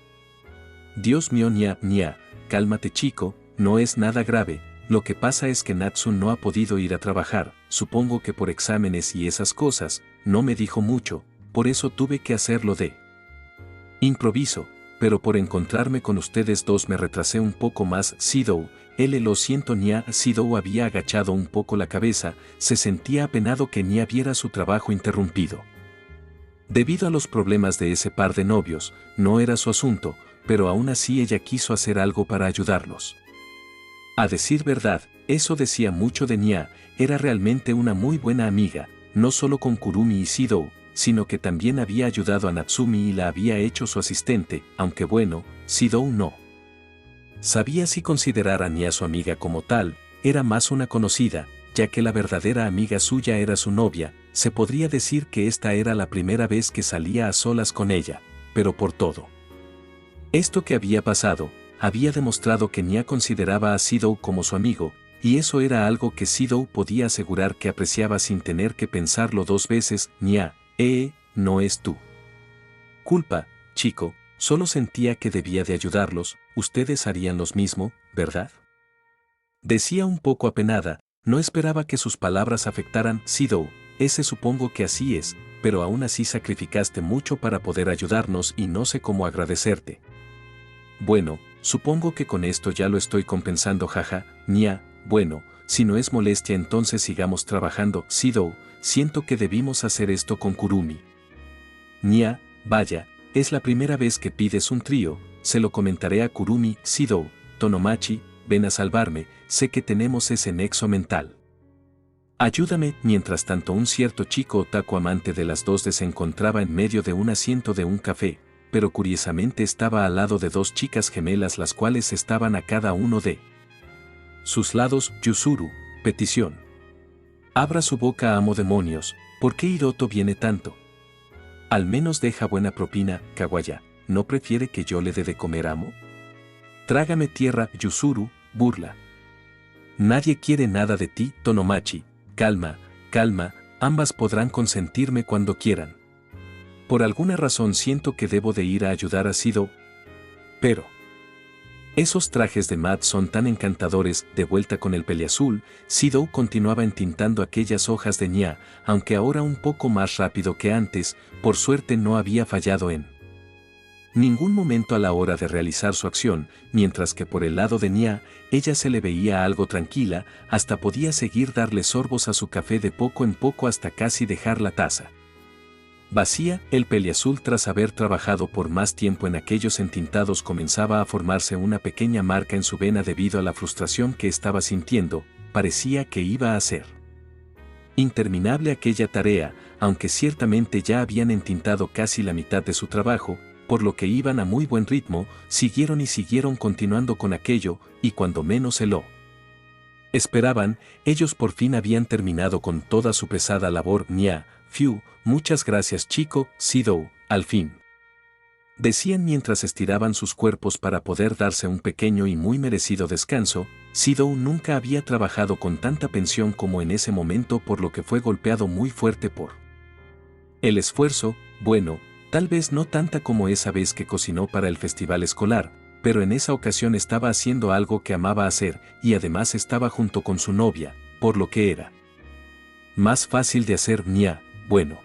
Dios mío, Nia, cálmate chico, no es nada grave. Lo que pasa es que Natsu no ha podido ir a trabajar, supongo que por exámenes y esas cosas, no me dijo mucho, por eso tuve que hacerlo de improviso, pero por encontrarme con ustedes dos me retrasé un poco más. Sidou, lo siento Nia. Sidou había agachado un poco la cabeza, se sentía apenado que Nia viera su trabajo interrumpido. Debido a los problemas de ese par de novios, no era su asunto, pero aún así ella quiso hacer algo para ayudarlos. A decir verdad, eso decía mucho de Nia, era realmente una muy buena amiga, no solo con Kurumi y Sidou, sino que también había ayudado a Natsumi y la había hecho su asistente, aunque bueno, Sidou no sabía si considerar a Nia su amiga como tal, era más una conocida, ya que la verdadera amiga suya era su novia. Se podría decir que esta era la primera vez que salía a solas con ella, pero por todo esto que había pasado, había demostrado que Nia consideraba a Sidou como su amigo, y eso era algo que Sidou podía asegurar que apreciaba sin tener que pensarlo 2 veces. Nia, no es tu culpa, chico, solo sentía que debía de ayudarlos. Ustedes harían lo mismo, ¿verdad? Decía un poco apenada, no esperaba que sus palabras afectaran. Sidou, supongo que así es, pero aún así sacrificaste mucho para poder ayudarnos y no sé cómo agradecerte. Bueno, supongo que con esto ya lo estoy compensando, jaja. Nia, bueno, si no es molestia entonces sigamos trabajando. Sidou, siento que debimos hacer esto con Kurumi. Nia, vaya, es la primera vez que pides un trío, se lo comentaré a Kurumi. Sidou, Tonomachi, ven a salvarme, sé que tenemos ese nexo mental. Ayúdame. Mientras tanto, un cierto chico otaku amante de las dos se encontraba en medio de un asiento de un café, pero curiosamente estaba al lado de 2 chicas gemelas las cuales estaban a cada uno de sus lados. Yuzuru, petición. Abra su boca, amo demonios, ¿por qué Hiroto viene tanto? Al menos deja buena propina. Kawaya, ¿no prefiere que yo le dé de comer, amo? Trágame tierra. Yuzuru, burla. Nadie quiere nada de ti. Tonomachi, calma, ambas podrán consentirme cuando quieran. Por alguna razón siento que debo de ir a ayudar a Sidou. Pero esos trajes de Matt son tan encantadores. De vuelta con el peliazul, Sidou continuaba entintando aquellas hojas de Nia, aunque ahora un poco más rápido que antes. Por suerte no había fallado en ningún momento a la hora de realizar su acción, mientras que por el lado de Nia, ella se le veía algo tranquila, hasta podía seguir darle sorbos a su café de poco en poco hasta casi dejar la taza vacía. El peliazul, tras haber trabajado por más tiempo en aquellos entintados, comenzaba a formarse una pequeña marca en su vena debido a la frustración que estaba sintiendo. Parecía que iba a ser interminable aquella tarea, aunque ciertamente ya habían entintado casi la mitad de su trabajo, por lo que iban a muy buen ritmo, siguieron continuando con aquello, y cuando menos se lo esperaban, ellos por fin habían terminado con toda su pesada labor. Nia, fiu, muchas gracias chico, Sidou, al fin. Decían mientras estiraban sus cuerpos para poder darse un pequeño y muy merecido descanso. Sidou nunca había trabajado con tanta pensión como en ese momento, por lo que fue golpeado muy fuerte por el esfuerzo. Bueno, tal vez no tanta como esa vez que cocinó para el festival escolar, pero en esa ocasión estaba haciendo algo que amaba hacer, y además estaba junto con su novia, por lo que era más fácil de hacer. Nia, bueno.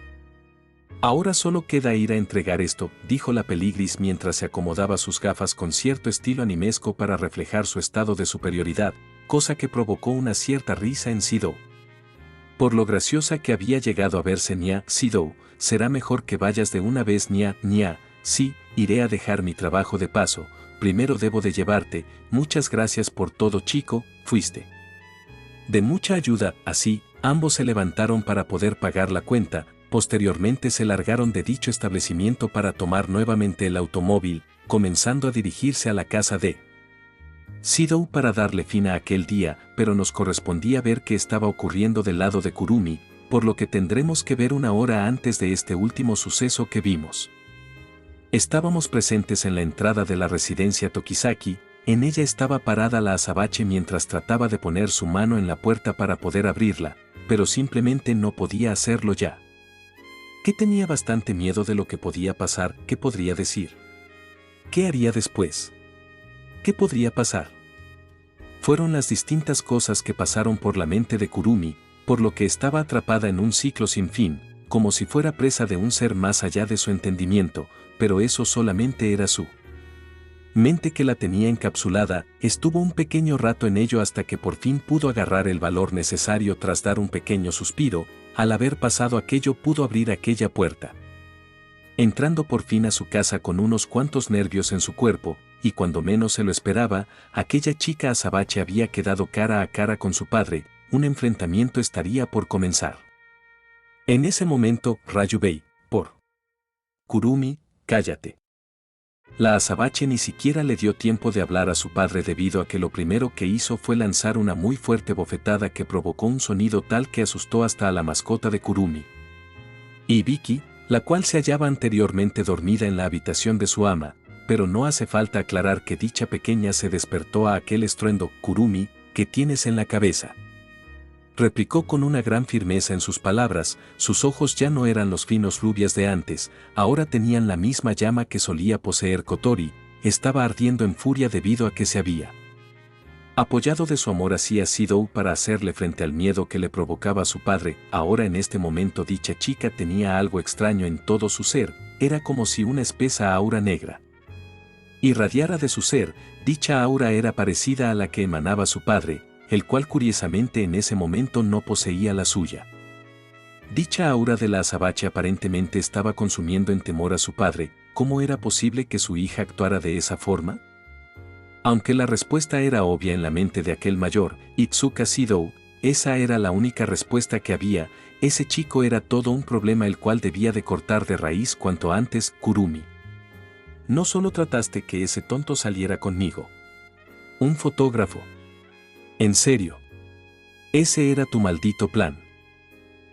Ahora solo queda ir a entregar esto, dijo la Peligris mientras se acomodaba sus gafas con cierto estilo animesco para reflejar su estado de superioridad, cosa que provocó una cierta risa en Sidou. Por lo graciosa que había llegado a verse Nia. Sidou, será mejor que vayas de una vez. Nia, sí, iré a dejar mi trabajo de paso, primero debo de llevarte, muchas gracias por todo chico, fuiste de mucha ayuda. Así, ambos se levantaron para poder pagar la cuenta. Posteriormente se largaron de dicho establecimiento para tomar nuevamente el automóvil, comenzando a dirigirse a la casa de Sidou para darle fin a aquel día, pero nos correspondía ver qué estaba ocurriendo del lado de Kurumi, por lo que tendremos que ver una hora antes de este último suceso que vimos. Estábamos presentes en la entrada de la residencia Tokizaki. En ella estaba parada la azabache mientras trataba de poner su mano en la puerta para poder abrirla, pero simplemente no podía hacerlo ya. Que tenía bastante miedo de lo que podía pasar. ¿Qué podría decir? ¿Qué haría después? ¿Qué podría pasar? Fueron las distintas cosas que pasaron por la mente de Kurumi, por lo que estaba atrapada en un ciclo sin fin, como si fuera presa de un ser más allá de su entendimiento, pero eso solamente era su mente que la tenía encapsulada. Estuvo un pequeño rato en ello hasta que por fin pudo agarrar el valor necesario. Tras dar un pequeño suspiro, al haber pasado aquello pudo abrir aquella puerta. Entrando por fin a su casa con unos cuantos nervios en su cuerpo, y cuando menos se lo esperaba, aquella chica azabache había quedado cara a cara con su padre. Un enfrentamiento estaría por comenzar. En ese momento, Ryubei, por Kurumi, cállate. La azabache ni siquiera le dio tiempo de hablar a su padre debido a que lo primero que hizo fue lanzar una muy fuerte bofetada que provocó un sonido tal que asustó hasta a la mascota de Kurumi. Y Vicky, la cual se hallaba anteriormente dormida en la habitación de su ama, pero no hace falta aclarar que dicha pequeña se despertó a aquel estruendo. Kurumi, ¿qué tienes en la cabeza?, replicó con una gran firmeza en sus palabras. Sus ojos ya no eran los finos rubias de antes, ahora tenían la misma llama que solía poseer Kotori. Estaba ardiendo en furia debido a que se había apoyado de su amor hacia Sidou para hacerle frente al miedo que le provocaba a su padre. Ahora en este momento dicha chica tenía algo extraño en todo su ser, era como si una espesa aura negra irradiara de su ser. Dicha aura era parecida a la que emanaba su padre, el cual curiosamente en ese momento no poseía la suya. Dicha aura de la azabache aparentemente estaba consumiendo en temor a su padre. ¿Cómo era posible que su hija actuara de esa forma? Aunque la respuesta era obvia en la mente de aquel mayor, Itsuka Sidou, esa era la única respuesta que había. Ese chico era todo un problema el cual debía de cortar de raíz cuanto antes. Kurumi, no solo trataste que ese tonto saliera conmigo. Un fotógrafo. En serio. Ese era tu maldito plan.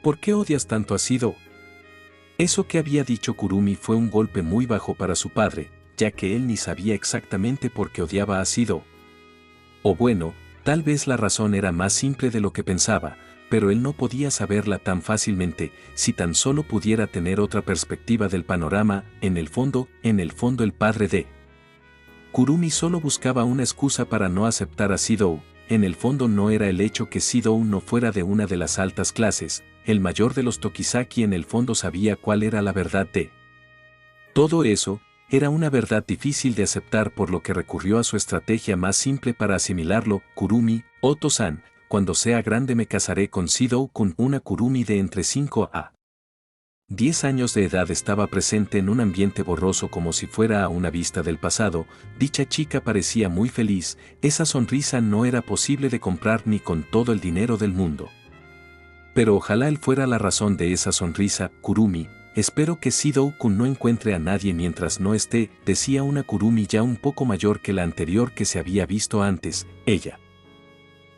¿Por qué odias tanto a Sidou? Eso que había dicho Kurumi fue un golpe muy bajo para su padre, ya que él ni sabía exactamente por qué odiaba a Sidou. O bueno, tal vez la razón era más simple de lo que pensaba, pero él no podía saberla tan fácilmente. Si tan solo pudiera tener otra perspectiva del panorama. En el fondo el padre de Kurumi solo buscaba una excusa para no aceptar a Sidou. En el fondo no era el hecho que Sidou no fuera de una de las altas clases. El mayor de los Tokizaki en el fondo sabía cuál era la verdad de todo eso. era una verdad difícil de aceptar, por lo que recurrió a su estrategia más simple para asimilarlo: Kurumi, Oto-san, cuando sea grande me casaré con Shidou-kun. Una Kurumi de entre 5 a 10 años de edad estaba presente en un ambiente borroso como si fuera a una vista del pasado. Dicha chica parecía muy feliz, esa sonrisa no era posible de comprar ni con todo el dinero del mundo. Pero ojalá él fuera la razón de esa sonrisa. Kurumi, espero que Shidou-kun no encuentre a nadie mientras no esté, decía una Kurumi ya un poco mayor que la anterior que se había visto antes. Ella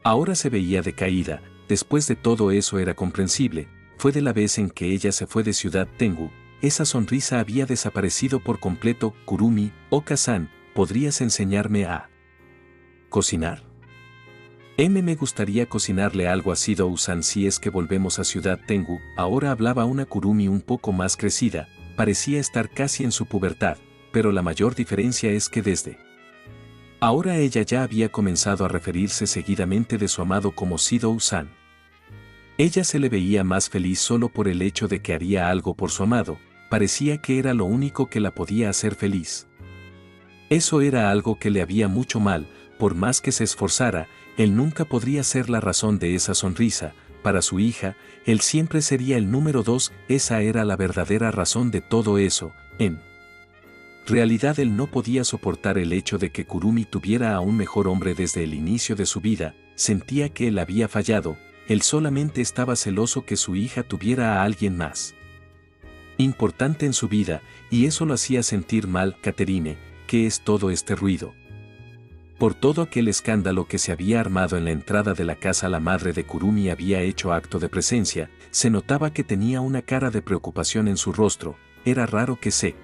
ahora se veía decaída. Después de todo eso era comprensible. Fue de la vez en que ella se fue de Ciudad Tengu, esa sonrisa había desaparecido por completo. Kurumi, Oka-san, ¿podrías enseñarme a cocinar? Me gustaría cocinarle algo a Shidou-san si es que volvemos a Ciudad Tengu. Ahora hablaba una Kurumi un poco más crecida, parecía estar casi en su pubertad, pero la mayor diferencia es que desde ahora ella ya había comenzado a referirse seguidamente de su amado como Shidou-san. Ella se le veía más feliz solo por el hecho de que haría algo por su amado, parecía que era lo único que la podía hacer feliz. Eso era algo que le había mucho mal, por más que se esforzara, él nunca podría ser la razón de esa sonrisa. Para su hija, él siempre sería el número 2, esa era la verdadera razón de todo eso. En realidad él no podía soportar el hecho de que Kurumi tuviera a un mejor hombre desde el inicio de su vida, sentía que él había fallado. Él solamente estaba celoso que su hija tuviera a alguien más importante en su vida, y eso lo hacía sentir mal. Catherine, ¿qué es todo este ruido? Por todo aquel escándalo que se había armado en la entrada de la casa, la madre de Kurumi había hecho acto de presencia, se notaba que tenía una cara de preocupación en su rostro, era raro que se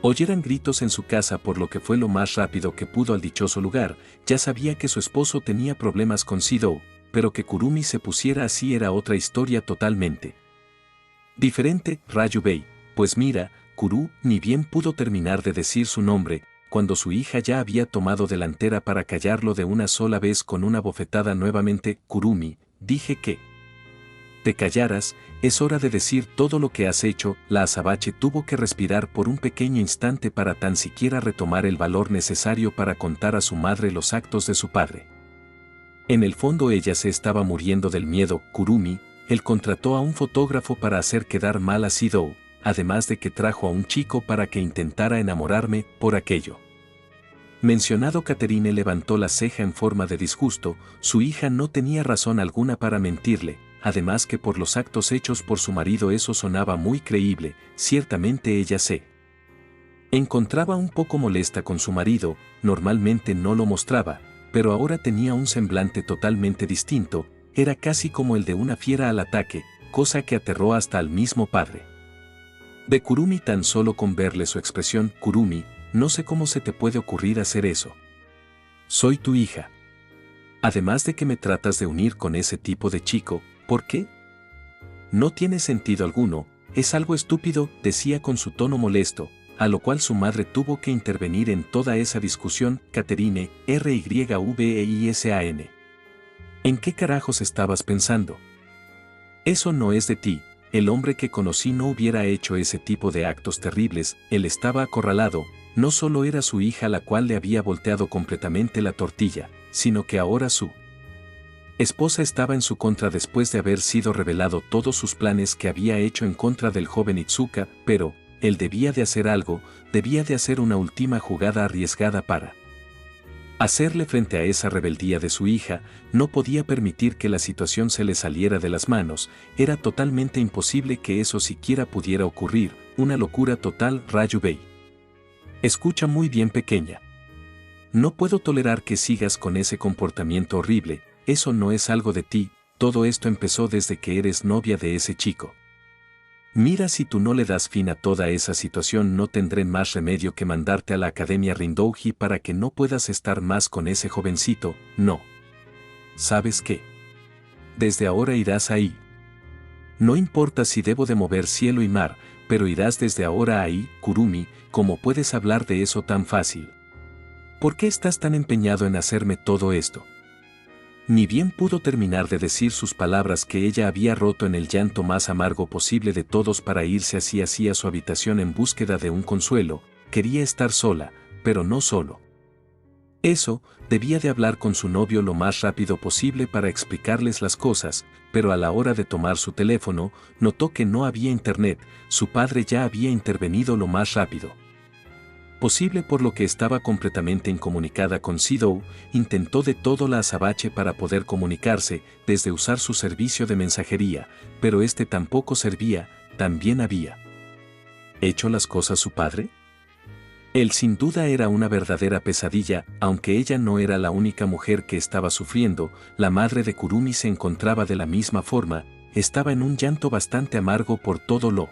oyeran gritos en su casa, por lo que fue lo más rápido que pudo al dichoso lugar. Ya sabía que su esposo tenía problemas con Shidou, pero que Kurumi se pusiera así era otra historia totalmente diferente. Ryubei, pues mira, Kuru ni bien pudo terminar de decir su nombre, cuando su hija ya había tomado delantera para callarlo de una sola vez con una bofetada nuevamente. Kurumi, dije que te callaras, es hora de decir todo lo que has hecho. La azabache tuvo que respirar por un pequeño instante para tan siquiera retomar el valor necesario para contar a su madre los actos de su padre. En el fondo ella se estaba muriendo del miedo. Kurumi, él contrató a un fotógrafo para hacer quedar mal a Shidou, además de que trajo a un chico para que intentara enamorarme. Por aquello mencionado, Catherine levantó la ceja en forma de disgusto. Su hija no tenía razón alguna para mentirle, además que por los actos hechos por su marido eso sonaba muy creíble. Ciertamente ella se encontraba un poco molesta con su marido, normalmente no lo mostraba, pero ahora tenía un semblante totalmente distinto, era casi como el de una fiera al ataque, cosa que aterró hasta al mismo padre de Kurumi tan solo con verle su expresión. Kurumi, no sé cómo se te puede ocurrir hacer eso. Soy tu hija. Además de que me tratas de unir con ese tipo de chico, ¿por qué? No tiene sentido alguno, es algo estúpido, decía con su tono molesto, a lo cual su madre tuvo que intervenir en toda esa discusión. Catherine, Ryubeisan. ¿En qué carajos estabas pensando? Eso no es de ti. El hombre que conocí no hubiera hecho ese tipo de actos terribles. Él estaba acorralado, no solo era su hija la cual le había volteado completamente la tortilla, sino que ahora su esposa estaba en su contra después de haber sido revelado todos sus planes que había hecho en contra del joven Itsuka, pero él debía de hacer algo, debía de hacer una última jugada arriesgada para hacerle frente a esa rebeldía de su hija. No podía permitir que la situación se le saliera de las manos, era totalmente imposible que eso siquiera pudiera ocurrir, una locura total. Ryubei, escucha muy bien, pequeña. No puedo tolerar que sigas con ese comportamiento horrible, eso no es algo de ti, todo esto empezó desde que eres novia de ese chico. Mira, si tú no le das fin a toda esa situación no tendré más remedio que mandarte a la Academia Rindouji para que no puedas estar más con ese jovencito. No. ¿Sabes qué? Desde ahora irás ahí. No importa si debo de mover cielo y mar, pero irás desde ahora ahí. Kurumi, ¿cómo puedes hablar de eso tan fácil? ¿Por qué estás tan empeñado en hacerme todo esto? Ni bien pudo terminar de decir sus palabras que ella había roto en el llanto más amargo posible de todos para irse así hacia su habitación en búsqueda de un consuelo. quería estar sola, pero no solo. Eso, debía de hablar con su novio lo más rápido posible para explicarles las cosas, pero a la hora de tomar su teléfono, notó que no había internet, su padre ya había intervenido lo más rápido posible por lo que estaba completamente incomunicada con Sidou, intentó de todo la azabache para poder comunicarse, desde usar su servicio de mensajería, pero este tampoco servía, también había hecho las cosas su padre. Él sin duda era una verdadera pesadilla, aunque ella no era la única mujer que estaba sufriendo, la madre de Kurumi se encontraba de la misma forma, estaba en un llanto bastante amargo por todo lo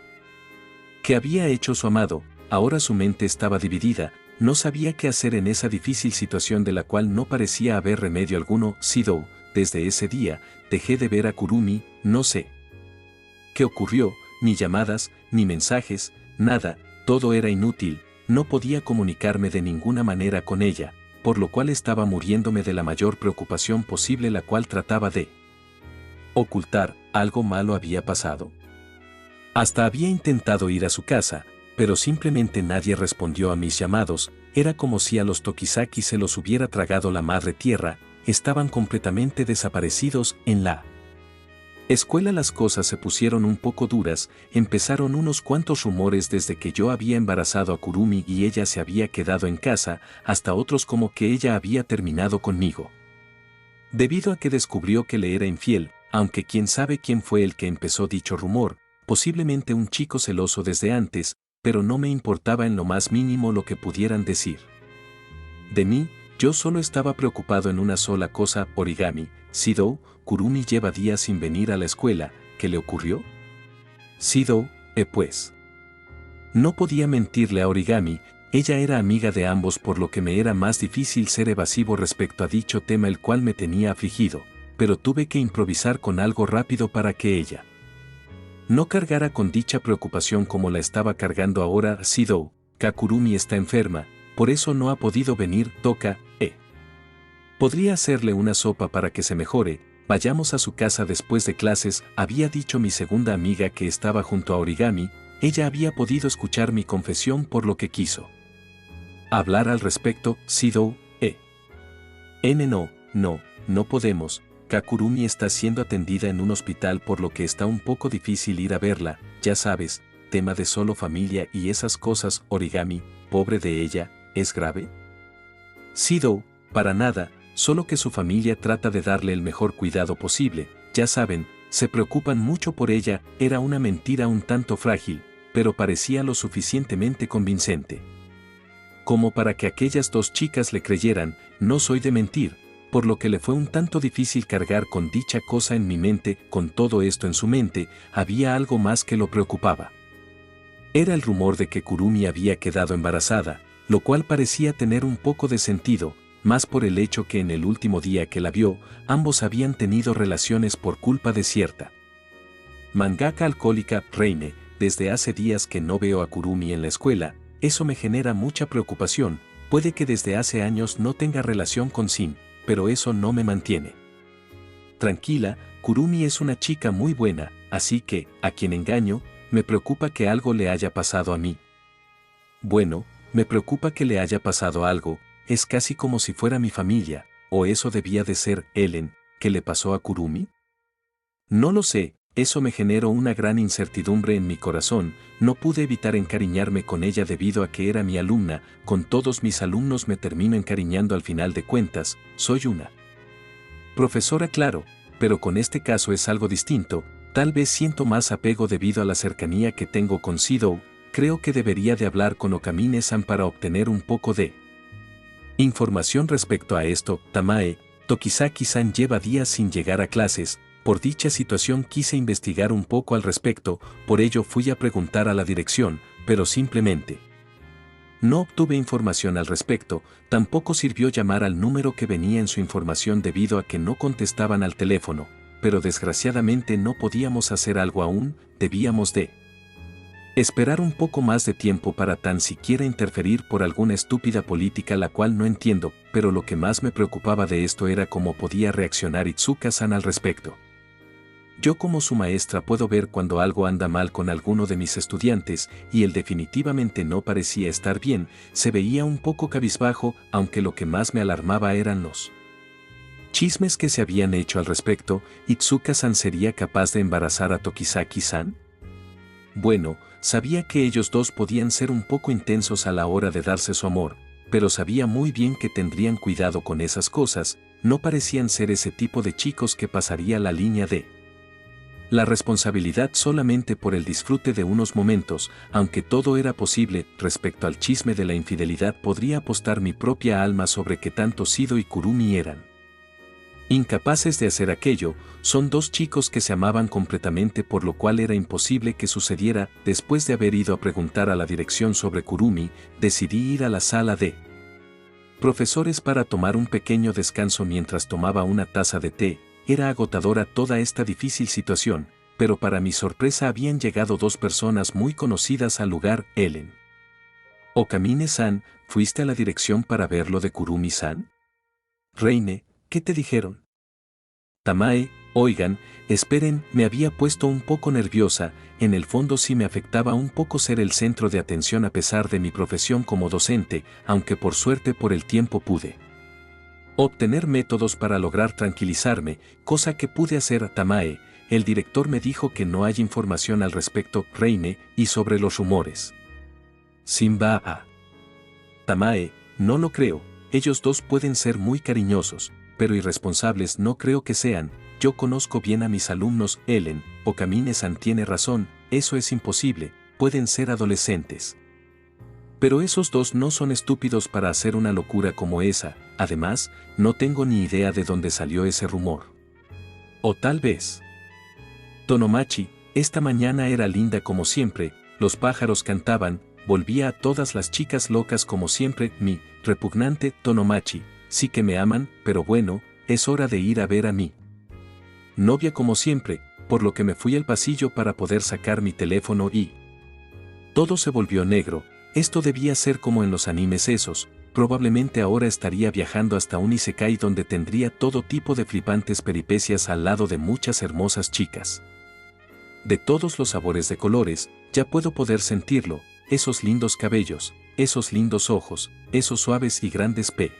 que había hecho su amado. Ahora su mente estaba dividida, no sabía qué hacer en esa difícil situación de la cual no parecía haber remedio alguno. Sidou, desde ese día, dejé de ver a Kurumi, no sé qué ocurrió, ni llamadas, ni mensajes, nada, todo era inútil, no podía comunicarme de ninguna manera con ella, por lo cual estaba muriéndome de la mayor preocupación posible, la cual trataba de ocultar. ¿Algo malo había pasado? Hasta había intentado ir a su casa, pero simplemente nadie respondió a mis llamados, era como si a los Tokizaki se los hubiera tragado la madre tierra, estaban completamente desaparecidos en la escuela. Las cosas se pusieron un poco duras, empezaron unos cuantos rumores desde que yo había embarazado a Kurumi y ella se había quedado en casa, hasta otros como que ella había terminado conmigo, debido a que descubrió que le era infiel, aunque quién sabe quién fue el que empezó dicho rumor, posiblemente un chico celoso desde antes, pero no me importaba en lo más mínimo lo que pudieran decir de mí. Yo solo estaba preocupado en una sola cosa: Origami. Sidou, Kurumi lleva días sin venir a la escuela, ¿qué le ocurrió? Sidou, pues. No podía mentirle a Origami, ella era amiga de ambos, por lo que me era más difícil ser evasivo respecto a dicho tema, el cual me tenía afligido, pero tuve que improvisar con algo rápido para que ella no cargara con dicha preocupación como la estaba cargando ahora. Sidou, Kurumi está enferma, por eso no ha podido venir. Toca, podría hacerle una sopa para que se mejore, vayamos a su casa después de clases, había dicho mi segunda amiga que estaba junto a Origami. Ella había podido escuchar mi confesión, por lo que quiso hablar al respecto. Sidou, no podemos. Kurumi está siendo atendida en un hospital, por lo que está un poco difícil ir a verla, ya sabes, tema de solo familia y esas cosas. Origami, pobre de ella, ¿es grave? Sidou, para nada, solo que su familia trata de darle el mejor cuidado posible, ya saben, se preocupan mucho por ella. Era una mentira un tanto frágil, pero parecía lo suficientemente convincente como para que aquellas dos chicas le creyeran. No soy de mentir, por lo que le fue un tanto difícil cargar con dicha cosa en mi mente. Con todo esto en su mente, había algo más que lo preocupaba. Era el rumor de que Kurumi había quedado embarazada, lo cual parecía tener un poco de sentido, más por el hecho que en el último día que la vio, ambos habían tenido relaciones por culpa de cierta mangaka alcohólica. Reine, desde hace días que no veo a Kurumi en la escuela, eso me genera mucha preocupación. Puede que desde hace años no tenga relación con Sin, pero eso no me mantiene tranquila. Kurumi es una chica muy buena, así que, ¿a quién engaño? Me preocupa que algo le haya pasado a mí. Bueno, me preocupa que le haya pasado algo, es casi como si fuera mi familia, o eso debía de ser. Ellen, ¿qué le pasó a Kurumi? No lo sé, eso me generó una gran incertidumbre en mi corazón. No pude evitar encariñarme con ella debido a que era mi alumna. Con todos mis alumnos me termino encariñando al final de cuentas, soy una profesora, claro, pero con este caso es algo distinto. Tal vez siento más apego debido a la cercanía que tengo con Sidou. Creo que debería de hablar con Okamine-san para obtener un poco de información respecto a esto. Tamae, Tokizaki-san lleva días sin llegar a clases. Por dicha situación quise investigar un poco al respecto, por ello fui a preguntar a la dirección, pero simplemente no obtuve información al respecto. Tampoco sirvió llamar al número que venía en su información debido a que no contestaban al teléfono, pero desgraciadamente no podíamos hacer algo aún, debíamos de esperar un poco más de tiempo para tan siquiera interferir por alguna estúpida política la cual no entiendo, pero lo que más me preocupaba de esto era cómo podía reaccionar Itsuka-san al respecto. Yo como su maestra puedo ver cuando algo anda mal con alguno de mis estudiantes, y él definitivamente no parecía estar bien, se veía un poco cabizbajo, aunque lo que más me alarmaba eran los chismes que se habían hecho al respecto. ¿Itsuka-san sería capaz de embarazar a Tokizaki-san? Bueno, sabía que ellos dos podían ser un poco intensos a la hora de darse su amor, pero sabía muy bien que tendrían cuidado con esas cosas. No parecían ser ese tipo de chicos que pasaría la línea de la responsabilidad solamente por el disfrute de unos momentos. Aunque todo era posible. Respecto al chisme de la infidelidad, podría apostar mi propia alma sobre que tanto Shido y Kurumi eran incapaces de hacer aquello. Son dos chicos que se amaban completamente, por lo cual era imposible que sucediera. Después de haber ido a preguntar a la dirección sobre Kurumi, decidí ir a la sala de profesores para tomar un pequeño descanso mientras tomaba una taza de té. Era agotadora toda esta difícil situación, pero para mi sorpresa habían llegado dos personas muy conocidas al lugar. Ellen. Okamine-san, ¿fuiste a la dirección para ver lo de Kurumi-san? Reine, ¿qué te dijeron? Tamae, oigan, esperen, me había puesto un poco nerviosa. En el fondo sí me afectaba un poco ser el centro de atención a pesar de mi profesión como docente, aunque por suerte por el tiempo pude obtener métodos para lograr tranquilizarme, cosa que pude hacer. Tamae, el director me dijo que no hay información al respecto. Reine, y sobre los rumores. Simba a Tamae, no lo creo, ellos dos pueden ser muy cariñosos, pero irresponsables no creo que sean. Yo conozco bien a mis alumnos. Ellen, Okamine-san tiene razón, eso es imposible, pueden ser adolescentes. Pero esos dos no son estúpidos para hacer una locura como esa. Además, no tengo ni idea de dónde salió ese rumor. O tal vez Tonomachi, esta mañana era linda como siempre, los pájaros cantaban, volvía a todas las chicas locas como siempre. Mi repugnante Tonomachi, sí que me aman, pero bueno, es hora de ir a ver a mi novia como siempre, por lo que me fui al pasillo para poder sacar mi teléfono y todo se volvió negro. Esto debía ser como en los animes esos. Probablemente ahora estaría viajando hasta un isekai donde tendría todo tipo de flipantes peripecias al lado de muchas hermosas chicas de todos los sabores de colores. Ya puedo poder sentirlo, esos lindos cabellos, esos lindos ojos, esos suaves y grandes p.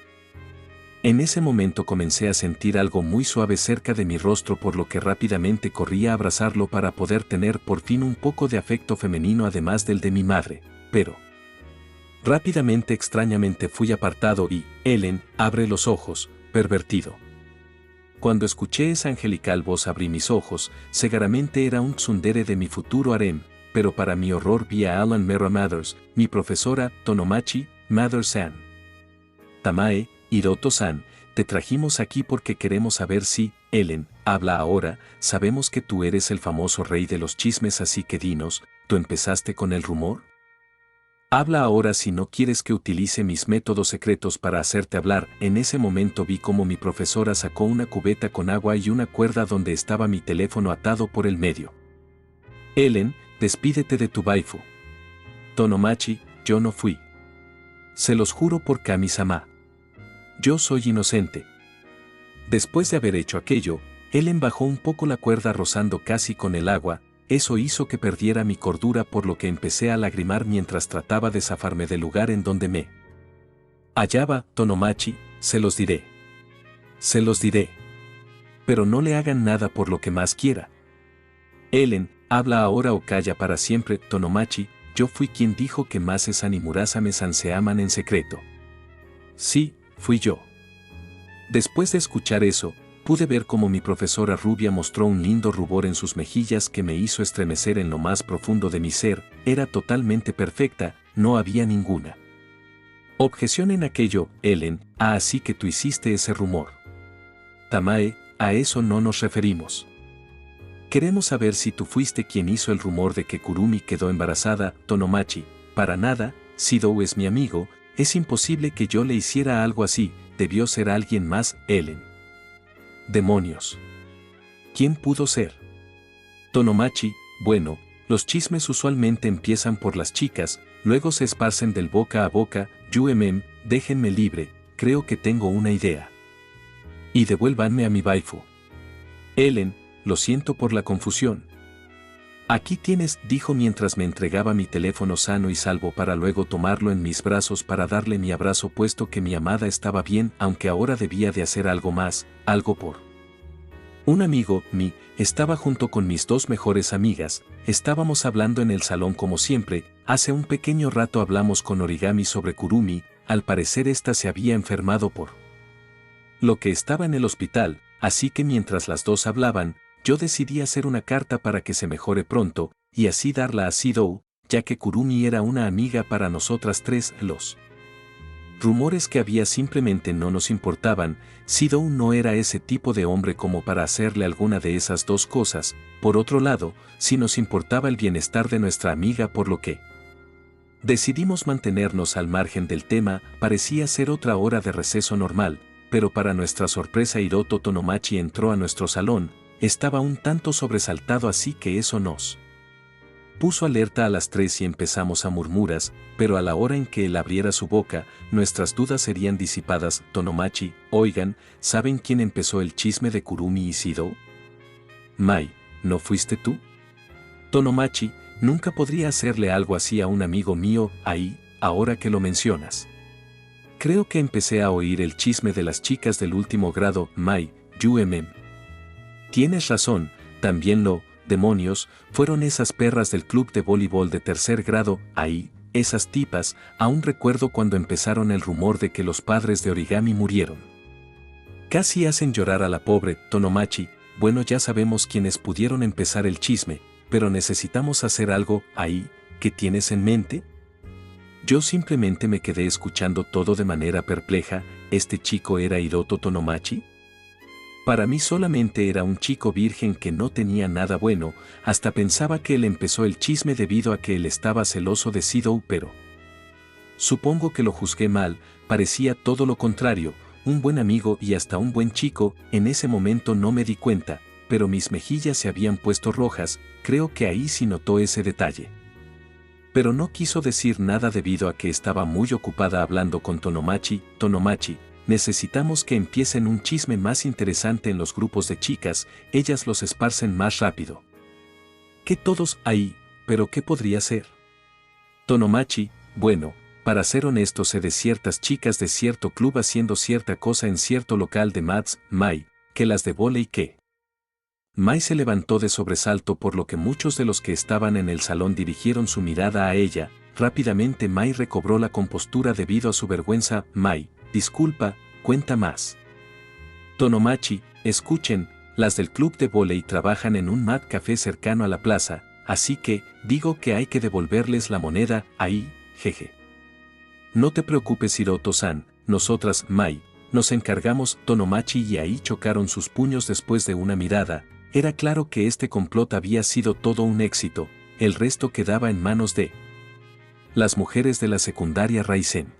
En ese momento comencé a sentir algo muy suave cerca de mi rostro, por lo que rápidamente corrí a abrazarlo para poder tener por fin un poco de afecto femenino además del de mi madre. Pero rápidamente, extrañamente, fui apartado y, Ellen, abre los ojos, pervertido. Cuando escuché esa angelical voz abrí mis ojos. Seguramente era un tsundere de mi futuro harem, pero para mi horror vi a Alan Mera Mathers, mi profesora. Tonomachi, Mathers-san. Tamae, Hiroto-san, te trajimos aquí porque queremos saber si, Ellen, habla ahora, sabemos que tú eres el famoso rey de los chismes, así que dinos, ¿tú empezaste con el rumor? Habla ahora si no quieres que utilice mis métodos secretos para hacerte hablar. En ese momento vi como mi profesora sacó una cubeta con agua y una cuerda donde estaba mi teléfono atado por el medio. Ellen, despídete de tu waifu. Tonomachi, yo no fui. Se los juro por Kami-sama. Yo soy inocente. Después de haber hecho aquello, Ellen bajó un poco la cuerda rozando casi con el agua. Eso hizo que perdiera mi cordura, por lo que empecé a lagrimar mientras trataba de zafarme del lugar en donde me hallaba. Tonomachi, se los diré. Se los diré. Pero no le hagan nada por lo que más quiera. Ellen, habla ahora o calla para siempre. Tonomachi, yo fui quien dijo que Mase-san y Murasame-san se aman en secreto. Sí, fui yo. Después de escuchar eso, pude ver cómo mi profesora rubia mostró un lindo rubor en sus mejillas que me hizo estremecer en lo más profundo de mi ser. Era totalmente perfecta, no había ninguna objeción en aquello. Ellen, así que tú hiciste ese rumor. Tamae, a eso no nos referimos. Queremos saber si tú fuiste quien hizo el rumor de que Kurumi quedó embarazada. Tonomachi, para nada, Shido es mi amigo, es imposible que yo le hiciera algo así, debió ser alguien más. Ellen. Demonios. ¿Quién pudo ser? Tonomachi, bueno, los chismes usualmente empiezan por las chicas, luego se esparcen del boca a boca. Déjenme libre, creo que tengo una idea. Y devuélvanme a mi waifu. Ellen, lo siento por la confusión. Aquí tienes, dijo mientras me entregaba mi teléfono sano y salvo para luego tomarlo en mis brazos para darle mi abrazo puesto que mi amada estaba bien aunque ahora debía de hacer algo más, algo por. Un amigo, estaba junto con mis dos mejores amigas, estábamos hablando en el salón como siempre, hace un pequeño rato hablamos con Origami sobre Kurumi, al parecer esta se había enfermado por lo que estaba en el hospital, así que mientras las dos hablaban, yo decidí hacer una carta para que se mejore pronto, y así darla a Sidou, ya que Kurumi era una amiga para nosotras tres, los rumores que había simplemente no nos importaban, Sidou no era ese tipo de hombre como para hacerle alguna de esas dos cosas, por otro lado, sí nos importaba el bienestar de nuestra amiga por lo que decidimos mantenernos al margen del tema, parecía ser otra hora de receso normal, pero para nuestra sorpresa Hiroto Tonomachi entró a nuestro salón, estaba un tanto sobresaltado así que eso nos puso alerta a las 3 y empezamos a murmuras, pero a la hora en que él abriera su boca, nuestras dudas serían disipadas. Tonomachi, oigan, ¿saben quién empezó el chisme de Kurumi y Sidou? Mai, ¿no fuiste tú? Tonomachi, nunca podría hacerle algo así a un amigo mío, ahí, ahora que lo mencionas. Creo que empecé a oír el chisme de las chicas del último grado, Mai, Tienes razón, también demonios, fueron esas perras del club de voleibol de tercer grado, ahí, esas tipas, aún recuerdo cuando empezaron el rumor de que los padres de Origami murieron. Casi hacen llorar a la pobre Tonomachi, bueno ya sabemos quiénes pudieron empezar el chisme, pero necesitamos hacer algo, ahí, ¿qué tienes en mente? Yo simplemente me quedé escuchando todo de manera perpleja, ¿este chico era Hiroto Tonomachi? Para mí solamente era un chico virgen que no tenía nada bueno, hasta pensaba que él empezó el chisme debido a que él estaba celoso de Sidou, pero supongo que lo juzgué mal, parecía todo lo contrario, un buen amigo y hasta un buen chico, en ese momento no me di cuenta, pero mis mejillas se habían puesto rojas, creo que ahí sí notó ese detalle. Pero no quiso decir nada debido a que estaba muy ocupada hablando con Tonomachi, necesitamos que empiecen un chisme más interesante en los grupos de chicas, ellas los esparcen más rápido. Que todos ahí, pero ¿qué podría ser? Tonomachi, bueno, para ser honesto sé de ciertas chicas de cierto club haciendo cierta cosa en cierto local de Mats, Mai, que las de vóley que. Mai se levantó de sobresalto por lo que muchos de los que estaban en el salón dirigieron su mirada a ella, rápidamente Mai recobró la compostura debido a su vergüenza, Mai, disculpa, cuenta más. Tonomachi, escuchen, las del club de vóley trabajan en un mat café cercano a la plaza, así que, digo que hay que devolverles la moneda, ahí, jeje. No te preocupes Hiroto-san, nosotras, Mai, nos encargamos. Tonomachi y ahí chocaron sus puños después de una mirada, era claro que este complot había sido todo un éxito, el resto quedaba en manos de las mujeres de la secundaria Raizen.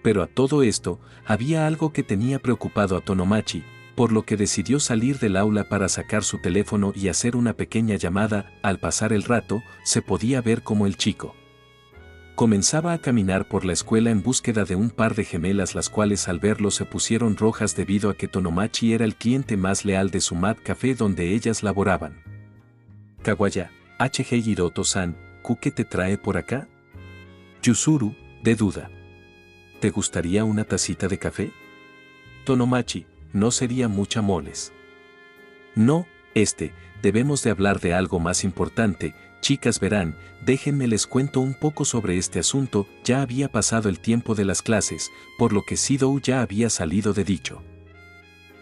Pero a todo esto, había algo que tenía preocupado a Tonomachi, por lo que decidió salir del aula para sacar su teléfono y hacer una pequeña llamada. Al pasar el rato, se podía ver cómo el chico comenzaba a caminar por la escuela en búsqueda de un par de gemelas, las cuales al verlo se pusieron rojas debido a que Tonomachi era el cliente más leal de su mat café donde ellas laboraban. Kawaya, HG Hiroto-san, ¿qué te trae por acá? Yuzuru, de duda. ¿Te gustaría una tacita de café? Tonomachi, no sería mucha moles. No, debemos de hablar de algo más importante. Chicas verán, déjenme les cuento un poco sobre este asunto, ya había pasado el tiempo de las clases, por lo que Sidou ya había salido de dicho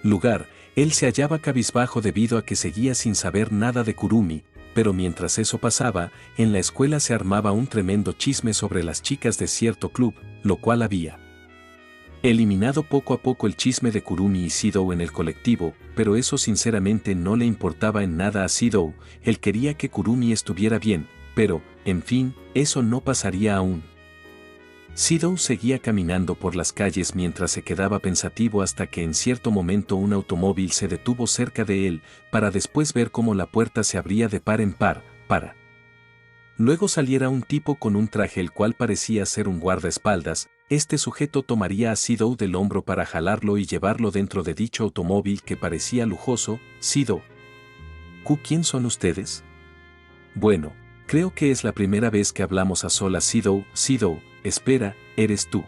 lugar, él se hallaba cabizbajo debido a que seguía sin saber nada de Kurumi, pero mientras eso pasaba, en la escuela se armaba un tremendo chisme sobre las chicas de cierto club, lo cual había eliminado poco a poco el chisme de Kurumi y Sidou en el colectivo, pero eso sinceramente no le importaba en nada a Sidou, él quería que Kurumi estuviera bien, pero, en fin, eso no pasaría aún. Sidou seguía caminando por las calles mientras se quedaba pensativo hasta que en cierto momento un automóvil se detuvo cerca de él, para después ver cómo la puerta se abría de par en par, para luego saliera un tipo con un traje el cual parecía ser un guardaespaldas. Este sujeto tomaría a Sidou del hombro para jalarlo y llevarlo dentro de dicho automóvil que parecía lujoso. Sidou ¿Quién son ustedes? Bueno, creo que es la primera vez que hablamos a solas. Sidou, espera, eres tú.